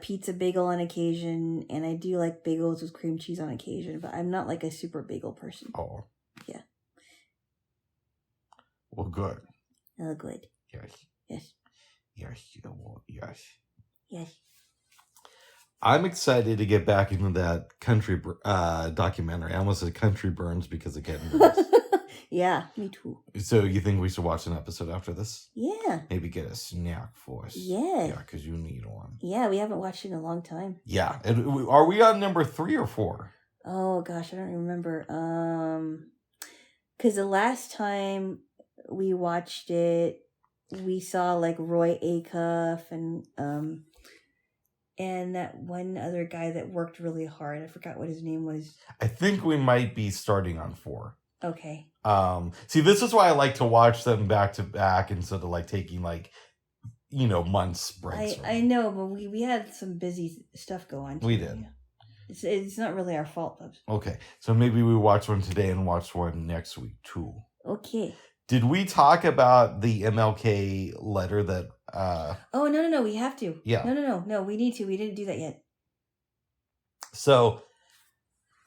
pizza bagel on occasion, and I do like bagels with cream cheese on occasion, but I'm not like a super bagel person. Oh. Yeah. Well, good. Oh, good. Yes. Yes. Yes. Yes. Yes. I'm excited to get back into that country documentary. I almost said Country Burns because of Ken Burns. Yeah, me too. So you think we should watch an episode after this? Yeah. Maybe get a snack for us. Yeah. Yeah, because you need one. Yeah, we haven't watched it in a long time. Yeah. And are we on number 3 or 4? Oh, gosh, I don't remember. Because the last time we watched it, we saw like Roy Acuff and that one other guy that worked really hard. I forgot what his name was. I think we might be starting on 4. Okay. See, this is why I like to watch them back to back instead of like taking like, months breaks. I know, but we had some busy stuff go on. We did. It's not really our fault, Bubs. Okay, so maybe we watch one today and watch one next week too. Okay. Did we talk about the MLK letter that... Oh, no, we have to. Yeah. No, we need to. We didn't do that yet. So,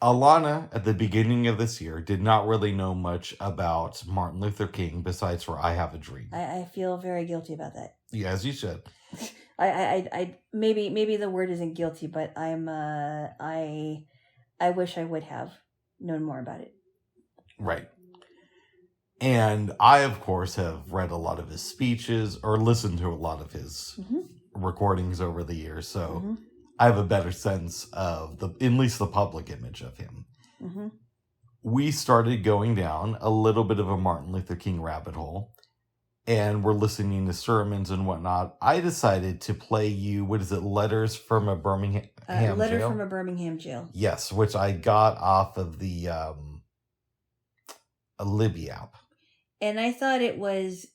Alana, at the beginning of this year, did not really know much about Martin Luther King besides for I Have a Dream. I feel very guilty about that. Yeah, as you should. I maybe the word isn't guilty, but I wish I would have known more about it. Right. And I, of course, have read a lot of his speeches or listened to a lot of his recordings over the years. So I have a better sense of at least the public image of him. Mm-hmm. We started going down a little bit of a Martin Luther King rabbit hole. And we're listening to sermons and whatnot. I decided to play you, Letters from a Birmingham Letter jail? from a Birmingham jail. Yes, which I got off of the Libby app. And I thought it was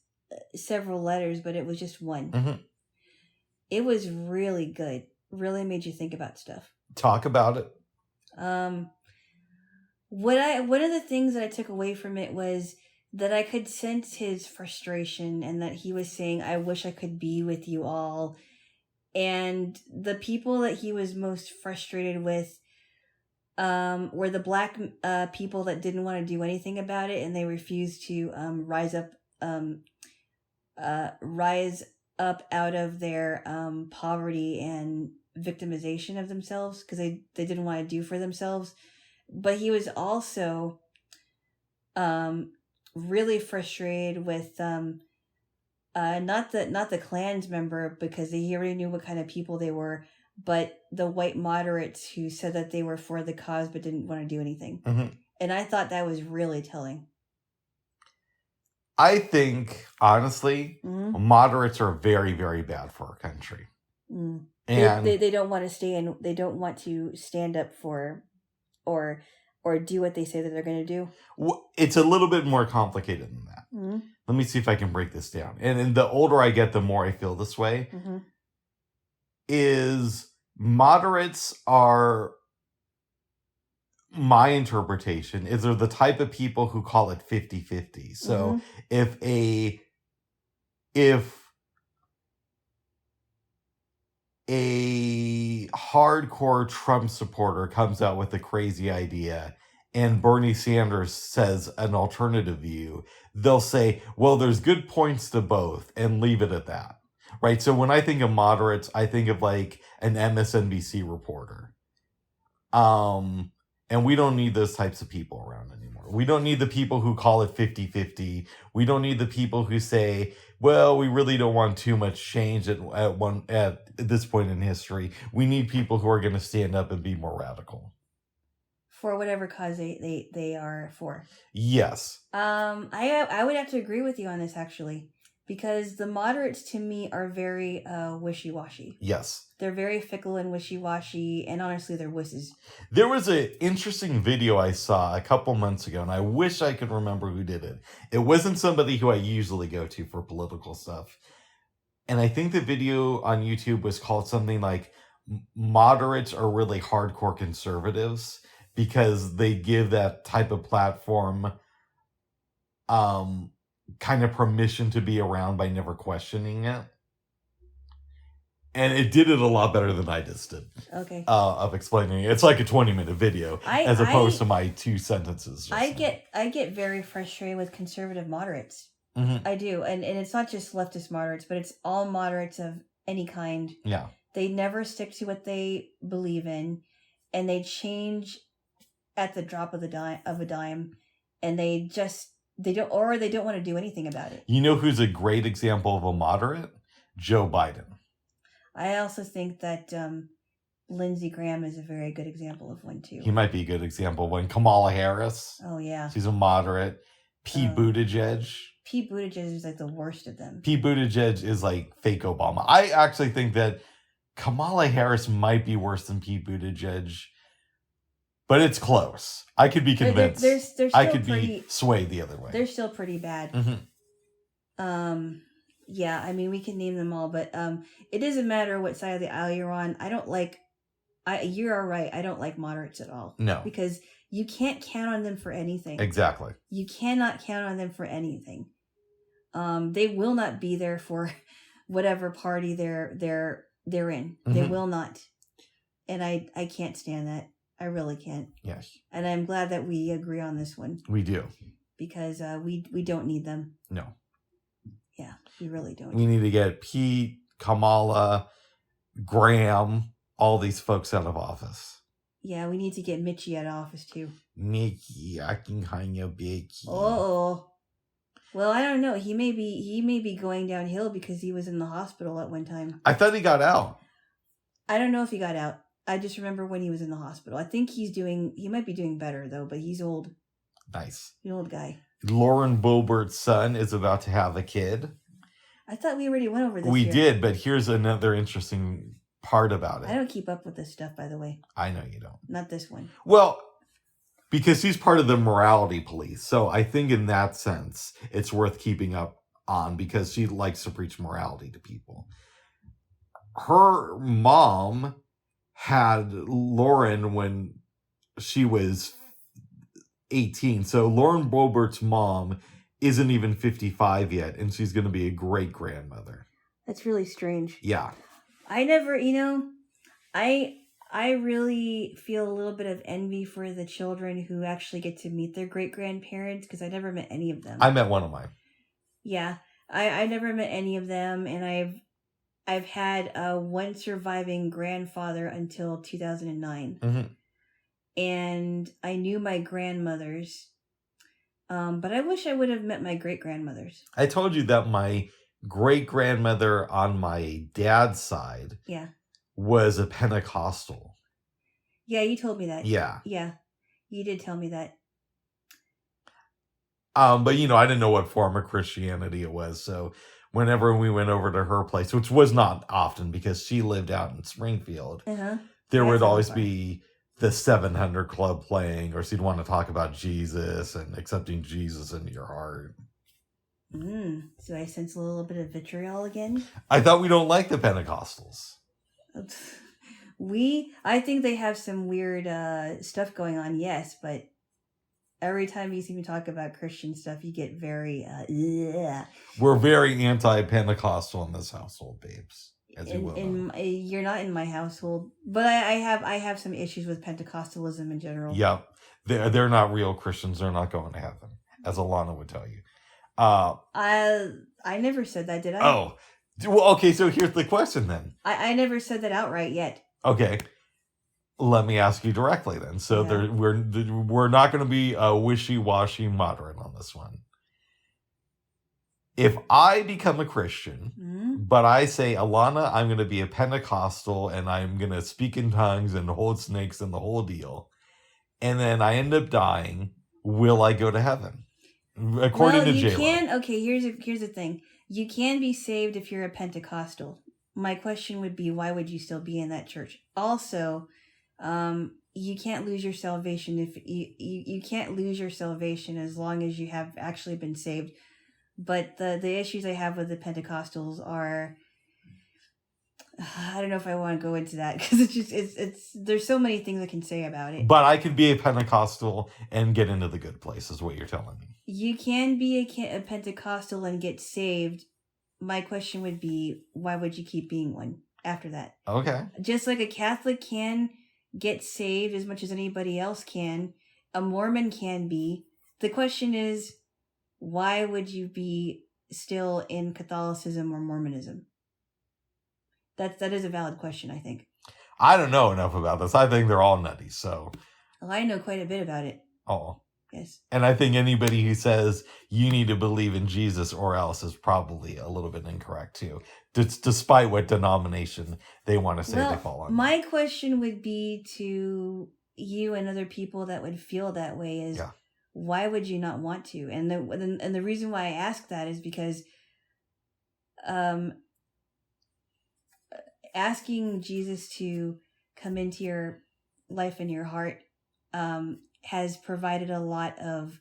several letters, but it was just one. Mm-hmm. It was really good. Really made you think about stuff. Talk about it. Um, one of the things that I took away from it was that I could sense his frustration and that he was saying, "I wish I could be with you all." And the people that he was most frustrated with were the black people that didn't want to do anything about it, and they refused to um, rise up out of their poverty and victimization of themselves because they didn't want to do for themselves. But he was also um, really frustrated with not the Klans member because he already knew what kind of people they were, but the white moderates who said that they were for the cause but didn't want to do anything. Mm-hmm. And I thought that was really telling. I think, honestly, Mm-hmm. moderates are very, very bad for our country. Mm. And they don't want to stay in. They don't want to stand up for, or do what they say that they're going to do. it's a little bit more complicated than that. Mm-hmm. Let me see if I can break this down. And the older I get, the more I feel this way. Mm-hmm. Is moderates are, my interpretation is, they're the type of people who call it 50-50. So if a hardcore Trump supporter comes out with a crazy idea and Bernie Sanders says an alternative view, they'll say, well, there's good points to both, and leave it at that. Right? So when I think of moderates, I think of like an MSNBC reporter. And we don't need those types of people around anymore. We don't need the people who call it 50-50. We don't need the people who say, well, we really don't want too much change at this point in history. We need people who are going to stand up and be more radical. For whatever cause they are for. Yes. I would have to agree with you on this, actually. Because the moderates, to me, are very wishy-washy. Yes. They're very fickle and wishy-washy, and honestly, they're wusses. There was an interesting video I saw a couple months ago, and I wish I could remember who did it. It wasn't somebody who I usually go to for political stuff. And I think the video on YouTube was called something like, moderates are really hardcore conservatives, because they give that type of platform kind of permission to be around by never questioning it. And it did it a lot better than I just did. Okay. Of explaining it. It's like a 20-minute video as opposed to my 2 sentences. I get very frustrated with conservative moderates. Mm-hmm. I do. And it's not just leftist moderates, but it's all moderates of any kind. Yeah. They never stick to what they believe in, and they change at the drop of a dime, and they don't want to do anything about it. You know who's a great example of a moderate? Joe Biden. I also think that Lindsey Graham is a very good example of one too. He might be a good example of one. Kamala Harris. Oh yeah. She's a moderate. Pete Buttigieg. Pete Buttigieg is like the worst of them. Pete Buttigieg is like fake Obama. I actually think that Kamala Harris might be worse than Pete Buttigieg. But it's close. I could be convinced. They're still I could be swayed the other way. They're still pretty bad. Mm-hmm. Yeah, I mean, we can name them all, but it doesn't matter what side of the aisle you're on. You are right. I don't like moderates at all. No. Because you can't count on them for anything. Exactly. You cannot count on them for anything. They will not be there for whatever party they're in. Mm-hmm. They will not. And I can't stand that. I really can't. Yes. And I'm glad that we agree on this one. We do. Because we don't need them. No. Yeah, we really don't. We need to get Pete, Kamala, Graham, all these folks out of office. Yeah, we need to get Mitchie out of office too. Mickey, I can kind of big. Oh. Well, I don't know. He may be going downhill because he was in the hospital at one time. I thought he got out. I don't know if he got out. I just remember when he was in the hospital. I think he might be doing better though, but he's old. Nice. He's an old guy. Lauren Boebert's son is about to have a kid. I thought we already went over this. We did, but here's another interesting part about it. I don't keep up with this stuff, by the way. I know you don't. Not this one. Well, because he's part of the morality police. So I think in that sense, it's worth keeping up on because she likes to preach morality to people. Her mom had Lauren when she was 18. So Lauren Boebert's mom isn't even 55 yet, and she's going to be a great grandmother. That's really strange. Yeah. I never, I really feel a little bit of envy for the children who actually get to meet their great grandparents because I never met any of them. I met one of mine. Yeah, I never met any of them, and I've had one surviving grandfather until 2009, and I knew my grandmothers, but I wish I would have met my great grandmothers. I told you that my great grandmother on my dad's side, was a Pentecostal. Yeah, you told me that. Yeah, you did tell me that. But I didn't know what form of Christianity it was, so whenever we went over to her place, which was not often because she lived out in Springfield, there would always be the 700 Club playing, or she'd want to talk about Jesus and accepting Jesus into your heart. So I sense a little bit of vitriol again. I thought we don't like the Pentecostals. I think they have some weird stuff going on, yes, but every time you see me talk about Christian stuff, you get very We're very anti-Pentecostal in this household, babes. As you will. You're not in my household, but I have some issues with Pentecostalism in general. Yep, they're not real Christians. They're not going to heaven, as Alana would tell you. I never said that, did I? Oh, well, okay. So here's the question then. I never said that outright yet. Okay, let me ask you directly then. So we're not going to be wishy-washy moderate on this one. If I become a Christian, but I say, Alana, I'm going to be a Pentecostal and I'm going to speak in tongues and hold snakes and the whole deal, and then I end up dying, will I go to heaven? According to Jaylo. Okay, here's the thing. You can be saved if you're a Pentecostal. My question would be, why would you still be in that church? Also, you can't lose your salvation if you can't lose your salvation as long as you have actually been saved. But the issues I have with the Pentecostals are, I don't know if I want to go into that because it's there's so many things I can say about it. But I could be a Pentecostal and get into the good place, is what you're telling me. You can be a Pentecostal and get saved. My question would be, why would you keep being one after that? Okay. Just like a Catholic can get saved as much as anybody else can, a Mormon can be. The question is, why would you be still in Catholicism or Mormonism? That is a valid question, I think. I don't know enough about this. I think they're all nutty, so. Well, I know quite a bit about it. Oh. Yes. And I think anybody who says you need to believe in Jesus or else is probably a little bit incorrect too, despite what denomination they want to say they fall under. My question would be to you and other people that would feel that way is, why would you not want to? And the reason why I ask that is because asking Jesus to come into your life and your heart has provided a lot of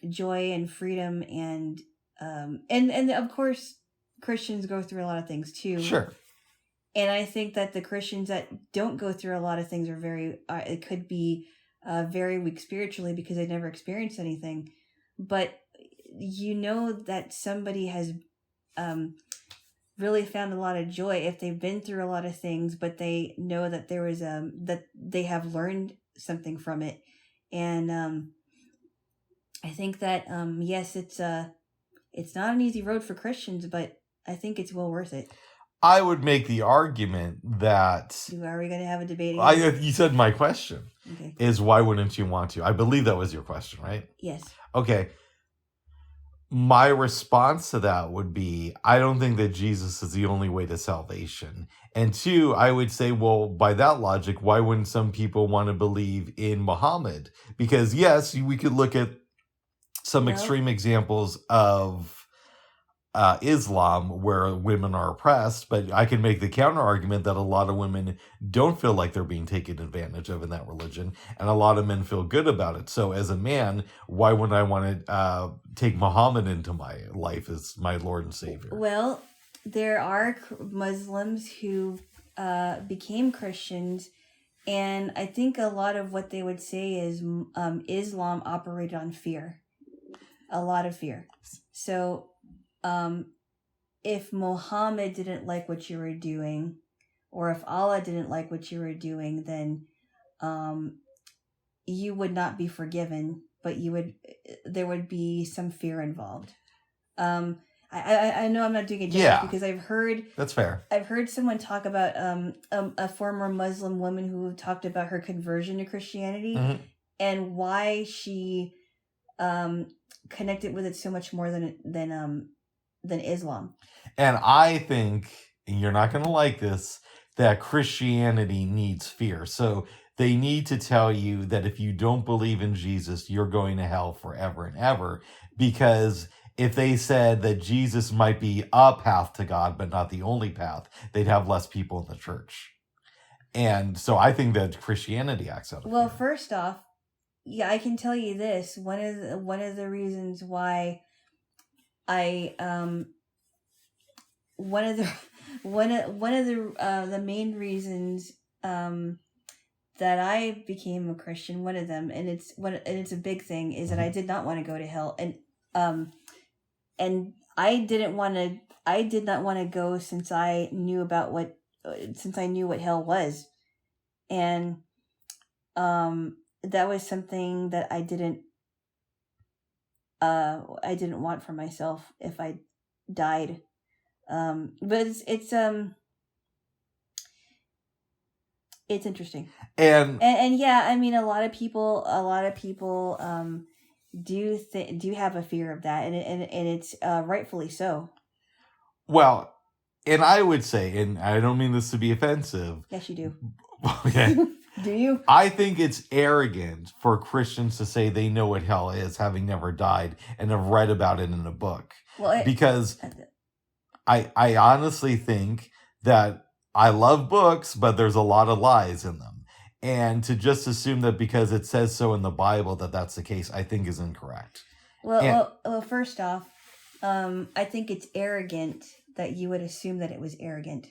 joy and freedom, and of course Christians go through a lot of things too. Sure. And I think that the Christians that don't go through a lot of things are it could be very weak spiritually because they never experienced anything. But that somebody has really found a lot of joy if they've been through a lot of things, but they know that there was that they have learned something from it. And I think that yes, it's not an easy road for Christians, but I think it's well worth it. I would make the argument that... Are we going to have a debate? You said my question is, why wouldn't you want to? I believe that was your question, right? Yes. Okay. My response to that would be, I don't think that Jesus is the only way to salvation. And two, I would say, well, by that logic, why wouldn't some people want to believe in Muhammad? Because yes, we could look at some extreme examples of Islam where women are oppressed, but I can make the counter argument that a lot of women don't feel like they're being taken advantage of in that religion, and a lot of men feel good about it. So as a man, why wouldn't I want to take Muhammad into my life as my Lord and Savior? Well, there are Muslims who became Christians And I think a lot of what they would say is Islam operated on fear, a lot of fear. So if Muhammad didn't like what you were doing, or if Allah didn't like what you were doing, then you would not be forgiven, but there would be some fear involved. I know I'm not doing it justice because that's fair. I've heard someone talk about a former Muslim woman who talked about her conversion to Christianity and why she connected with it so much more than Islam. And I think, and you're not going to like this, that Christianity needs fear. So they need to tell you that if you don't believe in Jesus, you're going to hell forever and ever. Because if they said that Jesus might be a path to God, but not the only path, they'd have less people in the church. And so I think that Christianity acts out of Well, fear. first off, yeah, I can tell you this. One of the reasons why I one of the main reasons that I became a Christian, one of them, and it's a big thing, is that I did not want to go to hell, and I did not want to go since I knew what hell was, and that was something that I didn't want for myself if I died. But it's interesting. And yeah, I mean, a lot of people do have a fear of that, and it's rightfully so. Well, and I would say, and I don't mean this to be offensive. Yes, you do. Okay. Do you? I think it's arrogant for Christians to say they know what hell is, having never died, and have read about it in a book. Because I honestly think that I love books, but there's a lot of lies in them. And to just assume that because it says so in the Bible that that's the case, I think is incorrect. Well, first off, I think it's arrogant that you would assume that it was arrogant.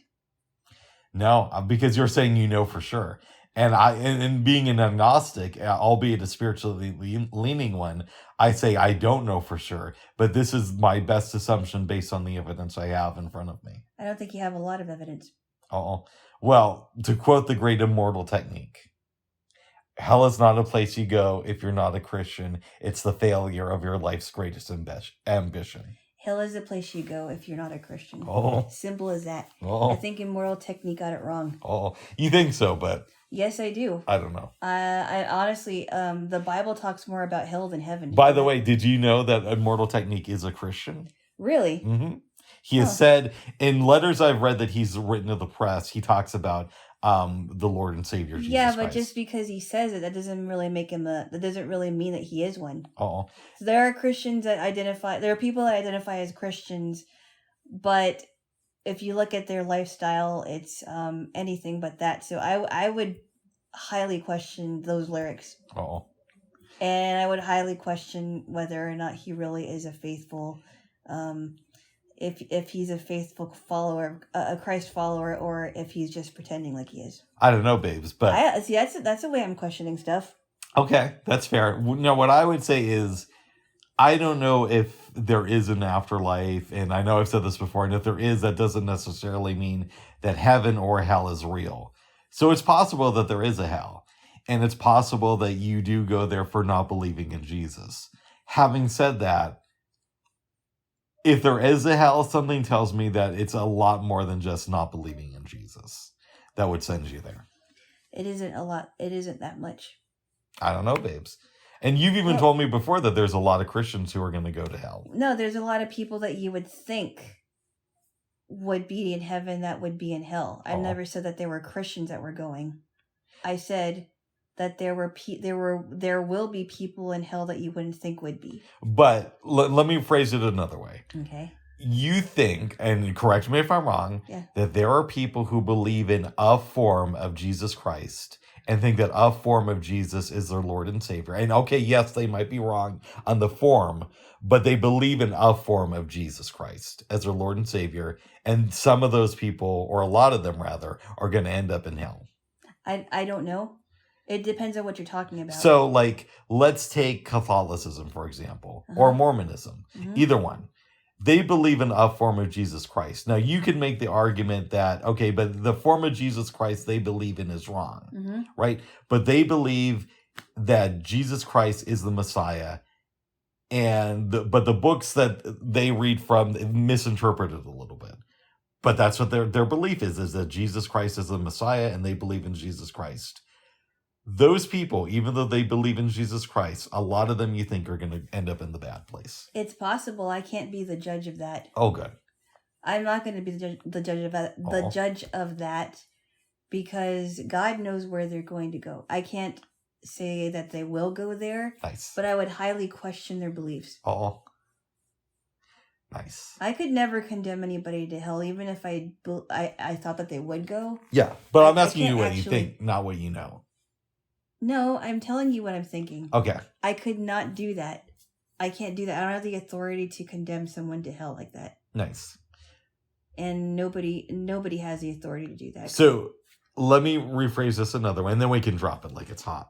No, because you're saying you know for sure. And being an agnostic, albeit a spiritually leaning one, I say I don't know for sure. But this is my best assumption based on the evidence I have in front of me. I don't think you have a lot of evidence. Oh, well, to quote the great immortal technique, hell is not a place you go if you're not a Christian. It's the failure of your life's greatest ambition. Hell is the place you go if you're not a Christian. Oh. Simple as that. Oh. I think Immortal Technique got it wrong. Oh, you think so, but... Yes, I do. I don't know. I honestly, the Bible talks more about hell than heaven. By the way, did you know that Immortal Technique is a Christian? Really? Mm-hmm. He has said, in letters I've read that he's written to the press, he talks about the Lord and Savior Jesus Christ. Yeah, but just because he says it, that doesn't really make him that doesn't really mean that he is one. Oh. So there are Christians that there are people that identify as Christians, but if you look at their lifestyle, it's anything but that. So I would highly question those lyrics. Oh. And I would highly question whether or not he really is a faithful, if he's a faithful follower, a Christ follower, or if he's just pretending like he is. I don't know, babes, but that's the way I'm questioning stuff. Okay, that's fair. Now, what I would say is, I don't know if there is an afterlife, and I know I've said this before, and if there is, that doesn't necessarily mean that heaven or hell is real. So it's possible that there is a hell, and it's possible that you do go there for not believing in Jesus. Having said that, if there is a hell, something tells me that it's a lot more than just not believing in Jesus that would send you there. It isn't a lot. It isn't that much. I don't know, babes. And you've even told me before that there's a lot of Christians who are going to go to hell. No, there's a lot of people that you would think would be in heaven that would be in hell. I never said that there were Christians that were going. I said that there will be people in hell that you wouldn't think would be. But let me phrase it another way. Okay. You think, and correct me if I'm wrong, that there are people who believe in a form of Jesus Christ and think that a form of Jesus is their Lord and Savior. And okay, yes, they might be wrong on the form, but they believe in a form of Jesus Christ as their Lord and Savior. And some of those people, or a lot of them rather, are going to end up in hell. I don't know. It depends on what you're talking about. So, like, let's take Catholicism, for example, or Mormonism, either one. They believe in a form of Jesus Christ. Now, you could make the argument that, okay, but the form of Jesus Christ they believe in is wrong, right? But they believe that Jesus Christ is the Messiah, but the books that they read from misinterpret it a little bit. But that's what their belief is that Jesus Christ is the Messiah, and they believe in Jesus Christ. Those people, even though they believe in Jesus Christ, a lot of them you think are going to end up in the bad place. It's possible. I can't be the judge of that. Oh, good. I'm not going to be the judge of that. The judge of that, because God knows where they're going to go. I can't say that they will go there. Nice. But I would highly question their beliefs. Oh. Nice. I could never condemn anybody to hell, even if I thought that they would go. Yeah, but I'm asking you what you think, not what you know. No, I'm telling you what I'm thinking. Okay. I could not do that. I can't do that. I don't have the authority to condemn someone to hell like that. Nice. And nobody has the authority to do that. So let me rephrase this another way, and then we can drop it like it's hot.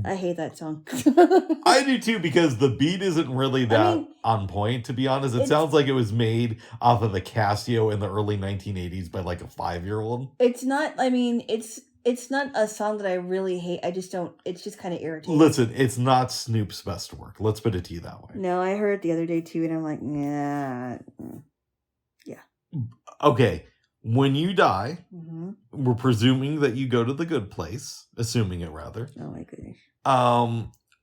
I hate that song. I do too, because the beat isn't really that on point, to be honest. It sounds like it was made off of the Casio in the early 1980s by like a 5-year-old. It's not, it's not a song that I really hate. I just don't, it's just kind of irritating. Listen, it's not Snoop's best work. Let's put it to you that way. No, I heard it the other day too, and I'm like, yeah. Okay, when you die, we're presuming that you go to the good place, assuming it rather. Oh my goodness.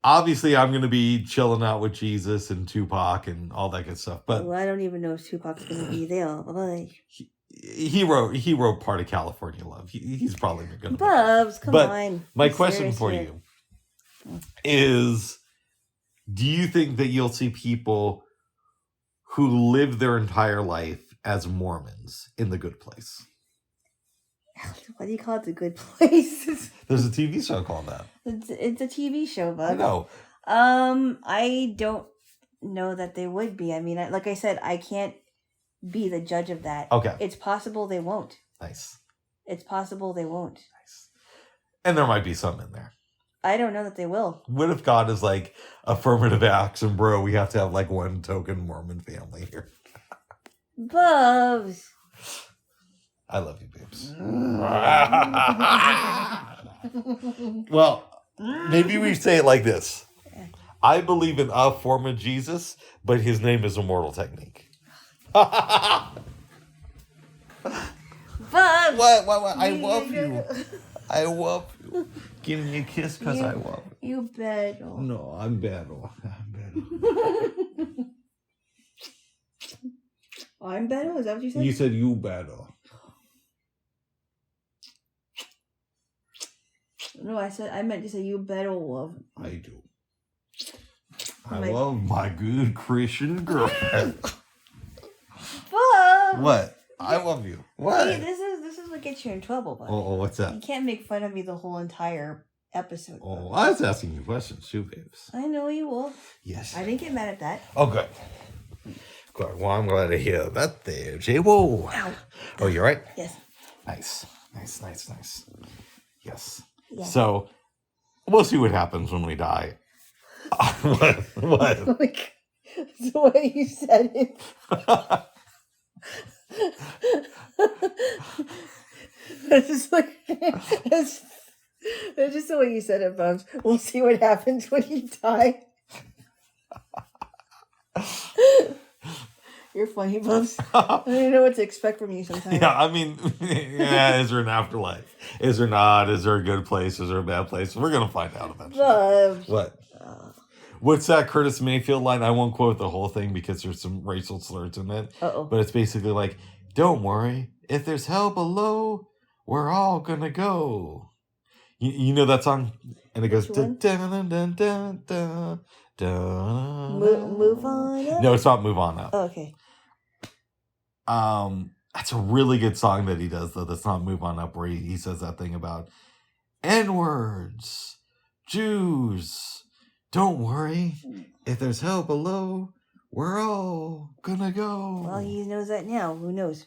Obviously I'm going to be chilling out with Jesus and Tupac and all that good stuff, but well, I don't even know if Tupac's going to be there. He wrote part of California Love. He's probably going to. Bubs, come on. My question for you is: do you think that you'll see people who live their entire life as Mormons in the good place? Why do you call it the good place? There's a TV show called that. It's a TV show, Bub. I know. I don't know that they would be. I mean, like I said, I can't be the judge of that. Okay. It's possible they won't. Nice. It's possible they won't. Nice. And there might be some in there. I don't know that they will. What if God is like affirmative action, bro? We have to have like one token Mormon family here. Bubs. I love you, babes. Well, maybe we say it like this. I believe in a form of Jesus, but his name is Immortal Technique. Bubs. What? I love you. I love you. Give me a kiss because I love you. You better. No, I'm better. I'm better? Is that what you said? You said you better. No, I meant to say you better love. I do. I love my good Christian girlfriend. What? I love you. What? See, this is what gets you in trouble, buddy. Oh, what's that? You can't make fun of me the whole entire episode. Oh, I was asking you questions too, babes. I know you will. Yes. I didn't get mad at that. Oh, good. Good. Well, I'm glad to hear that there, Jaylo. Ow. Oh, you're right? Yes. Nice. Yes. Yeah. So, we'll see what happens when we die. What? Like, the way you said it. That's just like, that's just the way you said it, Bubs. We'll see what happens when you die. You're funny, Bubs. I don't know what to expect from you sometimes. Yeah, I mean, is there an afterlife? Is there not? Is there a good place? Is there a bad place? We're going to find out eventually. Bubs. What? What's that Curtis Mayfield line? I won't quote the whole thing because there's some racial slurs in it. Uh-oh. But it's basically like, don't worry. If there's hell below, we're all going to go. You know that song? And it goes... Dun, dun, dun, dun, dun, dun. Move on up? No, it's not Move On Up. Oh, okay. That's a really good song that he does, though. That's not Move On Up, where he says that thing about N-words, Jews. Don't worry. If there's hell below, we're all gonna go. Well, he knows that now. Who knows?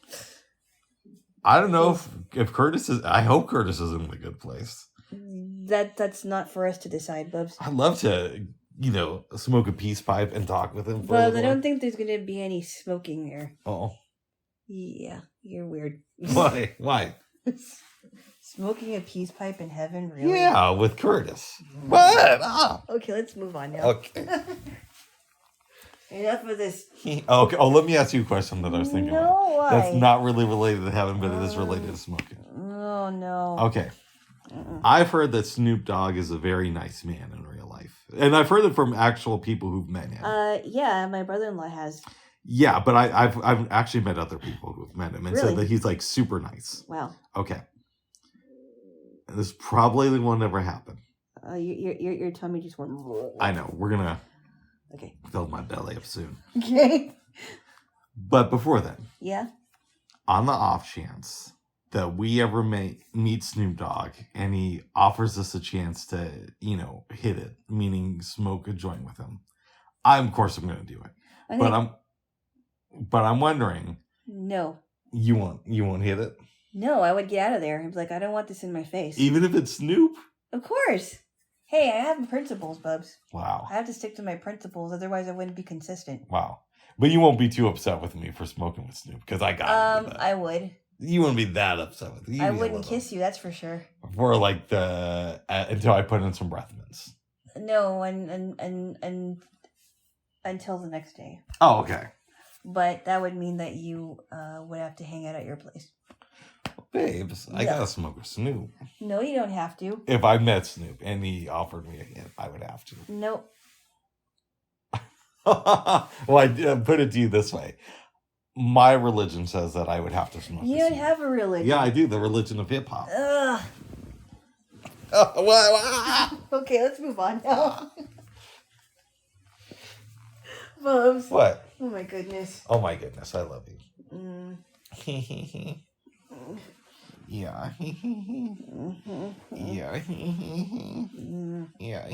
I don't know if Curtis is. I hope Curtis is in a good place. That's not for us to decide, Bubs. I'd love to, smoke a peace pipe and talk with him. But I don't think there's gonna be any smoking there. Oh. Yeah, you're weird. Why? Why? Smoking a peace pipe in heaven, really? Yeah, with Curtis. What? Ah. Okay, let's move on now. Okay. Enough of this. Okay. Oh, let me ask you a question that I was thinking about. Why? That's not really related to heaven, but it is related to smoking. Oh, no. Okay. I've heard that Snoop Dogg is a very nice man in real life. And I've heard it from actual people who've met him. Yeah, my brother-in-law has. Yeah, but I've actually met other people who've met him and said that he's like super nice. Wow. Okay. This probably won't never happen. Your tummy just went. I know. We're gonna okay. fill my belly up soon. Okay. But before then, yeah. On the off chance that we ever meet Snoop Dogg and he offers us a chance to, hit it, meaning smoke a joint with him, of course I'm gonna do it. Okay. But I'm wondering. No. You won't hit it? No, I would get out of there. I'd be like, I don't want this in my face. Even if it's Snoop? Of course. Hey, I have principles, Bubs. Wow. I have to stick to my principles, otherwise I wouldn't be consistent. Wow. But you won't be too upset with me for smoking with Snoop, because I got it. I would. You wouldn't be that upset with me. I wouldn't kiss you, that's for sure. For like until I put in some breath mints. No, and until the next day. Oh, okay. But that would mean that you would have to hang out at your place. Babes, I gotta smoke with Snoop. No, you don't have to. If I met Snoop and he offered me a hit, I would have to. Nope. Well, I put it to you this way. My religion says that I would have to smoke. You don't have a religion. Yeah, I do. The religion of hip hop. Ugh. Okay, let's move on now. Bubs. What? Oh my goodness. Oh my goodness, I love you. Yeah. Yeah. Yeah.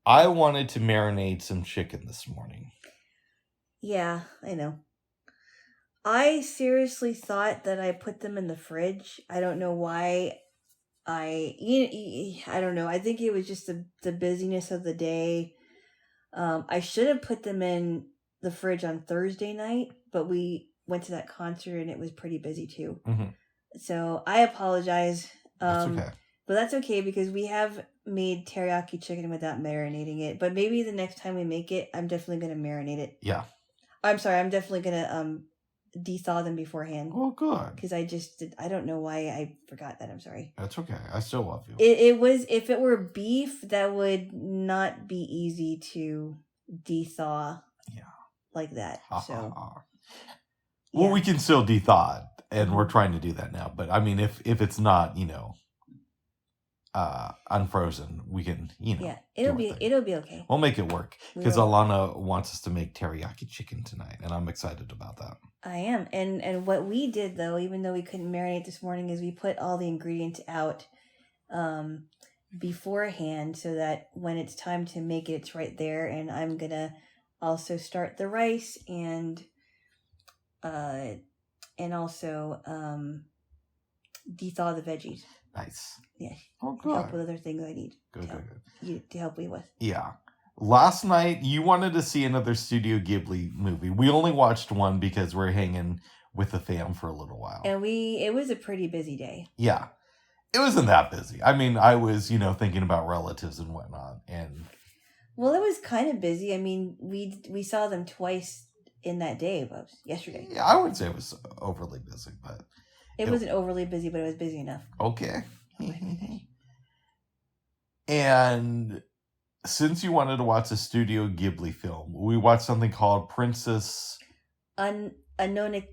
I wanted to marinate some chicken this morning. Yeah, I know. I seriously thought that I put them in the fridge. I don't know why. I don't know. I think it was just the busyness of the day. I should have put them in the fridge on Thursday night, but we went to that concert and it was pretty busy too. Mm-hmm. So I apologize. That's okay. But that's okay because we have made teriyaki chicken without marinating it. But maybe the next time we make it, I'm definitely going to marinate it. Yeah. I'm sorry. I'm definitely going to de-thaw them beforehand. Oh, good. Because I don't know why I forgot that. I'm sorry. That's okay. I still love you. It was, if it were beef, that would not be easy to de-thaw like that. So. Well, we can still de-thaw it, and we're trying to do that now. But I mean, if it's not, unfrozen, we can, yeah, it'll be okay. We'll make it work because Alana wants us to make teriyaki chicken tonight, and I'm excited about that. I am, and what we did though, even though we couldn't marinate this morning, is we put all the ingredients out beforehand so that when it's time to make it, it's right there. And I'm gonna also start the rice and also de-thaw the veggies. Nice. Yeah. Oh, good. Help with other things I need. Good. To help me with. Yeah. Last night, you wanted to see another Studio Ghibli movie. We only watched one because we're hanging with the fam for a little while. And it was a pretty busy day. Yeah. It wasn't that busy. I mean, I was, thinking about relatives and whatnot. And well, it was kind of busy. I mean, we saw them twice in that day, Bubs, yesterday. Yeah, I wouldn't say it was overly busy, but... It wasn't overly busy, but it was busy enough. Okay. And since you wanted to watch a Studio Ghibli film, we watched something called Princess... Mononoke.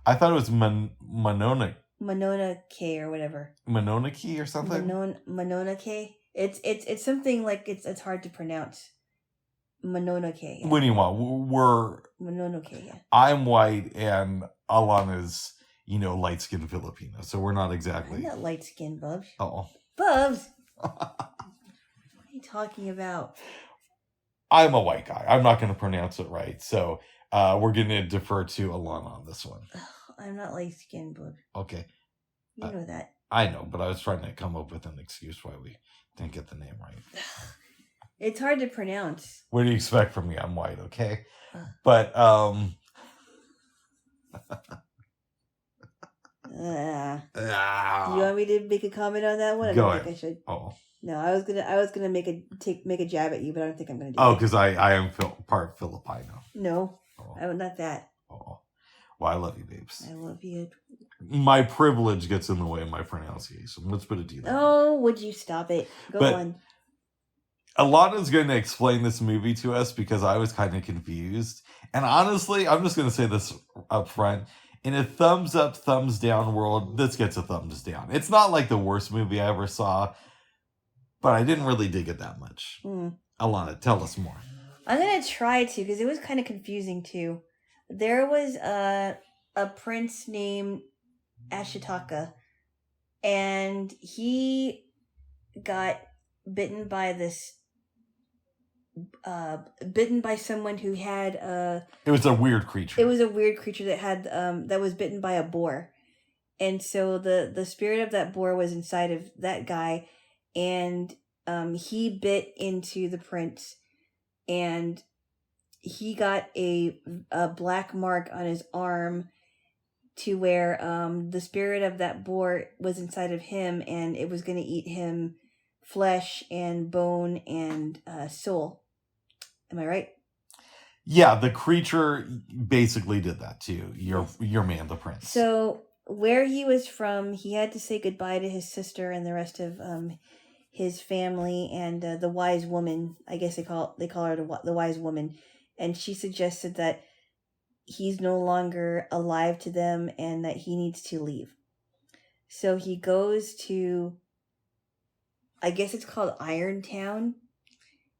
I thought it was Mononoke. Mononoke or whatever. Mononoke or something? Mononoke. It's something like it's hard to pronounce. Mononoke. Yeah. What do you want? We're Mononoke, yeah. I'm white and Alana's, light-skinned Filipino, so we're not exactly... I'm not light-skinned, Bubs. Oh. Bubs! What are you talking about? I'm a white guy. I'm not going to pronounce it right, so We're going to defer to Alana on this one. I'm not light-skinned, bud. Okay. You know that. I know, but I was trying to come up with an excuse why we didn't get the name right. It's hard to pronounce. What do you expect from me? I'm white, okay? But, Do you want me to make a comment on that one? I don't think I should. Oh. No, I was gonna make a jab at you, but I don't think I'm gonna do that. Oh, that. because I am part Filipino. No, I'm not that. Oh. Well, I love you, babes. I love you. My privilege gets in the way of my pronunciation. Let's put it to you. Oh, would you stop it? Go on. Alana's going to explain this movie to us because I was kind of confused. And honestly, I'm just going to say this up front. In a thumbs up, thumbs down world, this gets a thumbs down. It's not like the worst movie I ever saw, but I didn't really dig it that much. Alana, tell us more. I'm going to try to because it was kind of confusing too. There was a prince named Ashitaka, and he got bitten by someone who had it was a weird creature. It was a weird creature that had that was bitten by a boar. And so the spirit of that boar was inside of that guy, and he bit into the prince, and he got a black mark on his arm to where the spirit of that boar was inside of him, and it was going to eat him flesh and bone and soul. Am I right? Yeah, the creature basically did that to your man, the prince. So where he was from, he had to say goodbye to his sister and the rest of his family, and the wise woman. I guess they call her the wise woman, and she suggested that he's no longer alive to them and that he needs to leave. So he goes to, I guess it's called Iron Town.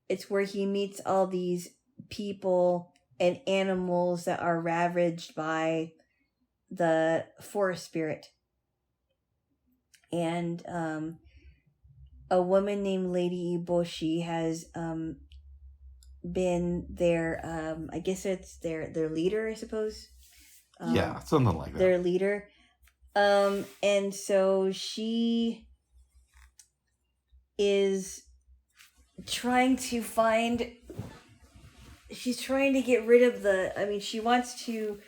It's where he meets all these people and animals that are ravaged by the forest spirit. And a woman named Lady Iboshi has been their, I guess it's their leader, I suppose. Yeah, something like that. Their leader. And so she is trying to get rid of she wants to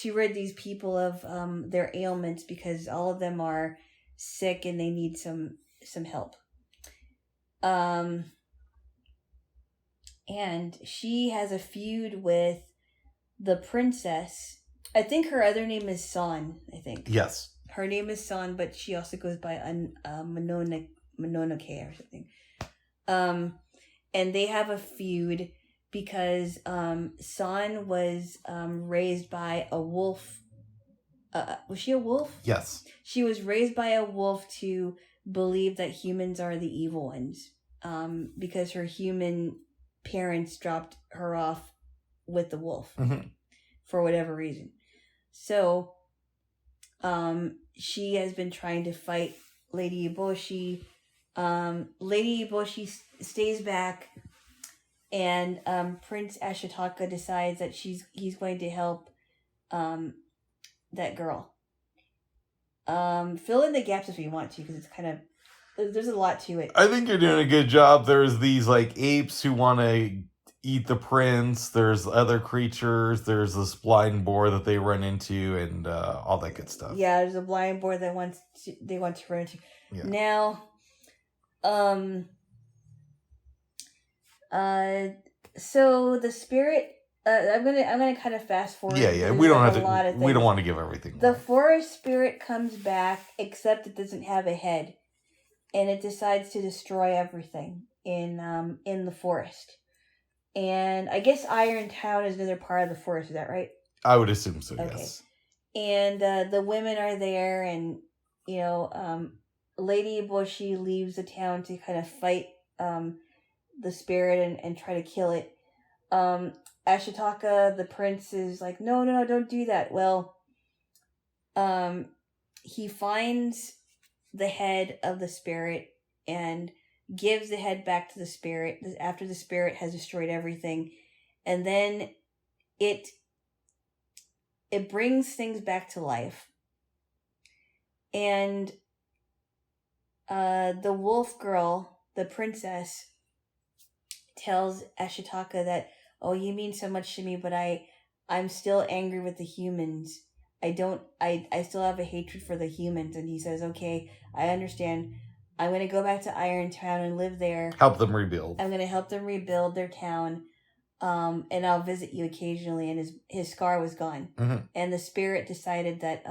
rid these people of their ailments because all of them are sick and they need some help. And she has a feud with the princess. I think her other name is San, I think. Yes. Her name is San, but she also goes by Mononoke or something. And they have a feud because San was raised by a wolf. Was she a wolf? Yes. She was raised by a wolf to believe that humans are the evil ones. Because her human parents dropped her off with the wolf for whatever reason. So she has been trying to fight Lady Iboshi. Lady Iboshi stays back, and Prince Ashitaka decides that he's going to help that girl. Fill in the gaps if you want to, because it's kind of, there's a lot to it. I think you're doing a good job. There's these apes who want to eat the prince. There's other creatures. There's this blind boar that they run into, and all that good stuff. Yeah, there's a blind boar that they want to run into. Yeah. Now, so the spirit. I'm gonna kind of fast forward. Yeah. We don't have to. We don't want to give everything. The forest spirit comes back, except it doesn't have a head, and it decides to destroy everything in the forest. And I guess Iron Town is another part of the forest. Is that right? I would assume so. Okay. Yes. And the women are there, and Lady Iboshi leaves the town to kind of fight the spirit and try to kill it. Ashitaka, the prince, is like, no, don't do that. Well, he finds the head of the spirit and gives the head back to the spirit after the spirit has destroyed everything. And then it it brings things back to life. And the wolf girl, the princess, tells Ashitaka that, "Oh, you mean so much to me, but I'm still angry with the humans. I still have a hatred for the humans." And he says, "Okay, I understand. I'm going to go back to Irontown and live there. Help them rebuild. I'm going to help them rebuild their town. And I'll visit you occasionally." And his scar was gone. Mm-hmm. And the spirit decided that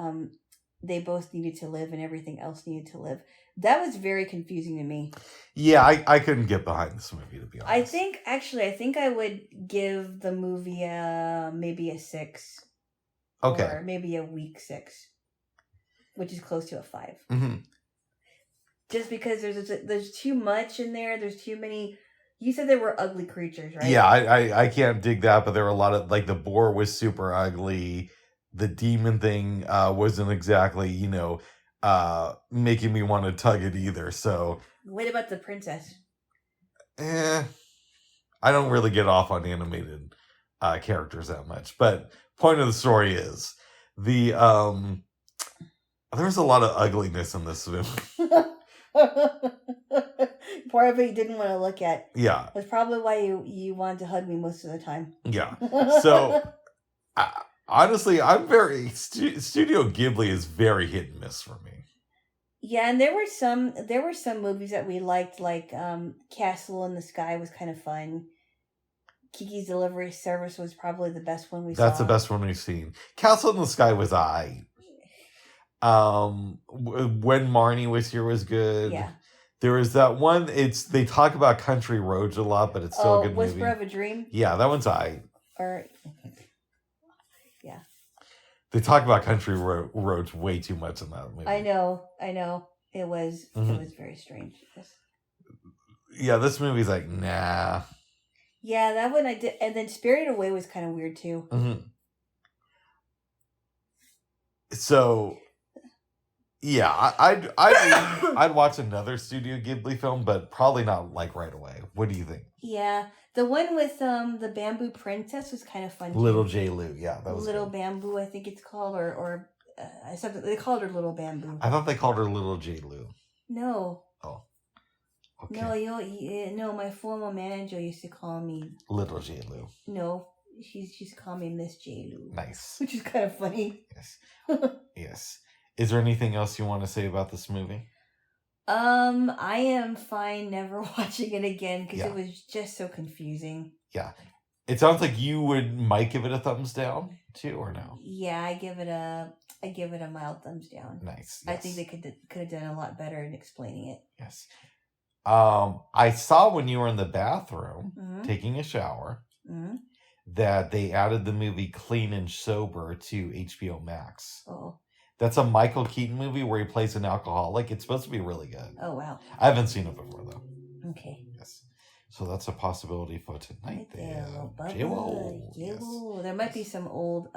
they both needed to live and everything else needed to live. That was very confusing to me. Yeah, I couldn't get behind this movie, to be honest. I think I would give the movie maybe a 6. Okay. Or maybe a weak 6, which is close to a 5. Mm-hmm. Just because there's too much in there. There's too many. You said there were ugly creatures, right? Yeah, I can't dig that, but there were a lot of, like, the boar was super ugly. The demon thing wasn't exactly, making me want to tug it either. So, what about the princess? I don't really get off on animated characters that much. But point of the story is there's a lot of ugliness in this film. Part of it you didn't want to look at. Yeah, that's probably why you wanted to hug me most of the time. Yeah. So, honestly, I'm very Studio Ghibli is very hit and miss for me. Yeah, and there were some movies that we liked, like Castle in the Sky was kind of fun. Kiki's Delivery Service was probably the best one we saw. That's the best one we've seen. Castle in the Sky was When Marnie Was Here was good. Yeah. There was that one. They talk about country roads a lot, but it's still a good Whisper movie. of a Dream. Yeah, that one's Yeah. They talk about country roads way too much in that movie. I know. It was very strange. Yes. Yeah, this movie's like, nah. Yeah, that one I did, and then Spirited Away was kind of weird too. Mm-hmm. So, yeah, I'd watch another Studio Ghibli film, but probably not like right away. What do you think? Yeah, the one with the Bamboo Princess was kind of fun too. Little Jaylo, yeah, that was Little good. Bamboo, I think it's called, or something. They called her Little Bamboo. I thought they called her Little Jaylo. No. Oh. Okay. No, my former manager used to call me Little Jaylo. No, she used to call me Miss Jaylo. Nice. Which is kind of funny. Yes. Yes. Is there anything else you want to say about this movie? I am fine never watching it again because Yeah. it was just so confusing. Yeah. It sounds like you might give it a thumbs down too, or no? Yeah, I give it a mild thumbs down. Nice. Yes. I think they could have done a lot better in explaining it. Yes. I saw when you were in the bathroom Mm-hmm. taking a shower Mm-hmm. that they added the movie Clean and Sober to HBO Max. Oh. That's a Michael Keaton movie where he plays an alcoholic. It's supposed to be really good. Oh, wow. I haven't seen it before, though. Okay. Yes. So that's a possibility for tonight there. Jaylo. Yes. There might be some old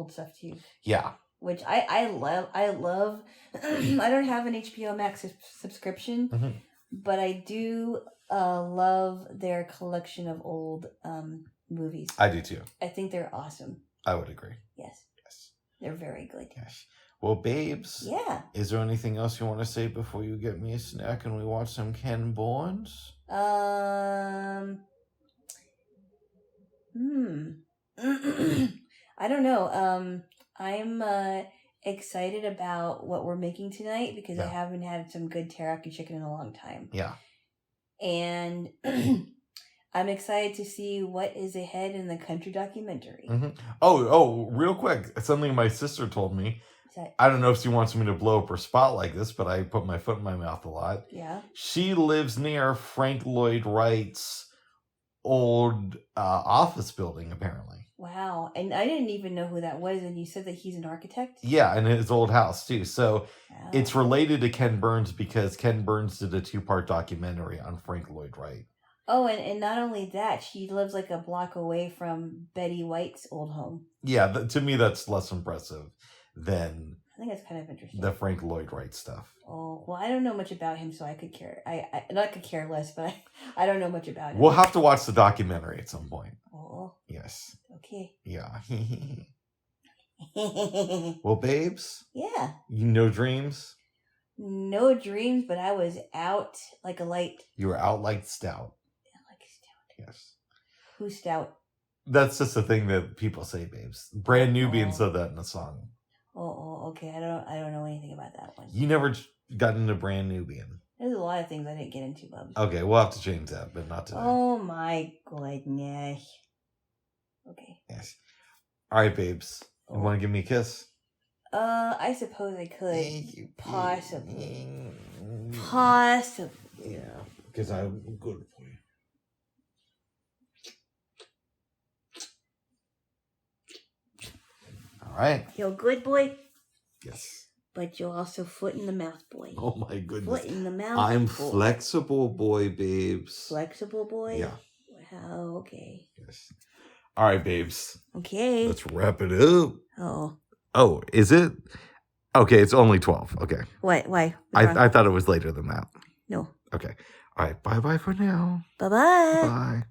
stuff, too. Yeah. Which I love. I don't have an HBO Max subscription, mm-hmm. but I do love their collection of old movies. I do, too. I think they're awesome. I would agree. Yes. They're very good. Yes. Well, babes. Yeah. Is there anything else you want to say before you get me a snack and we watch some Ken Burns? I don't know. I'm excited about what we're making tonight because I haven't had some good teriyaki chicken in a long time. Yeah. And I'm excited to see what is ahead in the country documentary. Mm-hmm. Oh, real quick. Something my sister told me. I don't know if she wants me to blow up her spot like this, but I put my foot in my mouth a lot. Yeah. She lives near Frank Lloyd Wright's old office building, apparently. Wow. And I didn't even know who that was, and you said that he's an architect? Yeah, and his old house, too. So It's related to Ken Burns because Ken Burns did a 2-part documentary on Frank Lloyd Wright. Oh, and not only that, she lives like a block away from Betty White's old home. Yeah, to me, that's less impressive than I think that's kind of interesting. The Frank Lloyd Wright stuff. Oh, well, I don't know much about him, so I could care. I not could care less, but I don't know much about him. We'll have to watch the documentary at some point. Oh. Yes. Okay. Yeah. Well, babes, Yeah. you no dreams? No dreams, but I was out like a light. You were out like stout. Like stout. Yes. Who's stout? That's just a thing that people say, babes. Brand Nubian said that in a song. Oh, okay. I don't know anything about that one. You never got into Brand Nubian. There's a lot of things I didn't get into, Bubs. Okay, we'll have to change that, but not today. Oh my goodness. Okay. Yes. All right, babes. You want to give me a kiss? I suppose I could. Possibly. Yeah, because I'm good for you. All right. You're a good boy, Yes. but you're also foot in the mouth boy. Oh my goodness. Foot in the mouth. I'm boy. flexible boy, babes. Flexible boy? Yeah. Wow, okay. Yes. All right, babes. Okay. Let's wrap it up. Oh. Oh, is it? Okay, it's only 12. Okay. What? Why? I thought it was later than that. No. Okay. All right. Bye-bye for now. Bye-bye. Bye.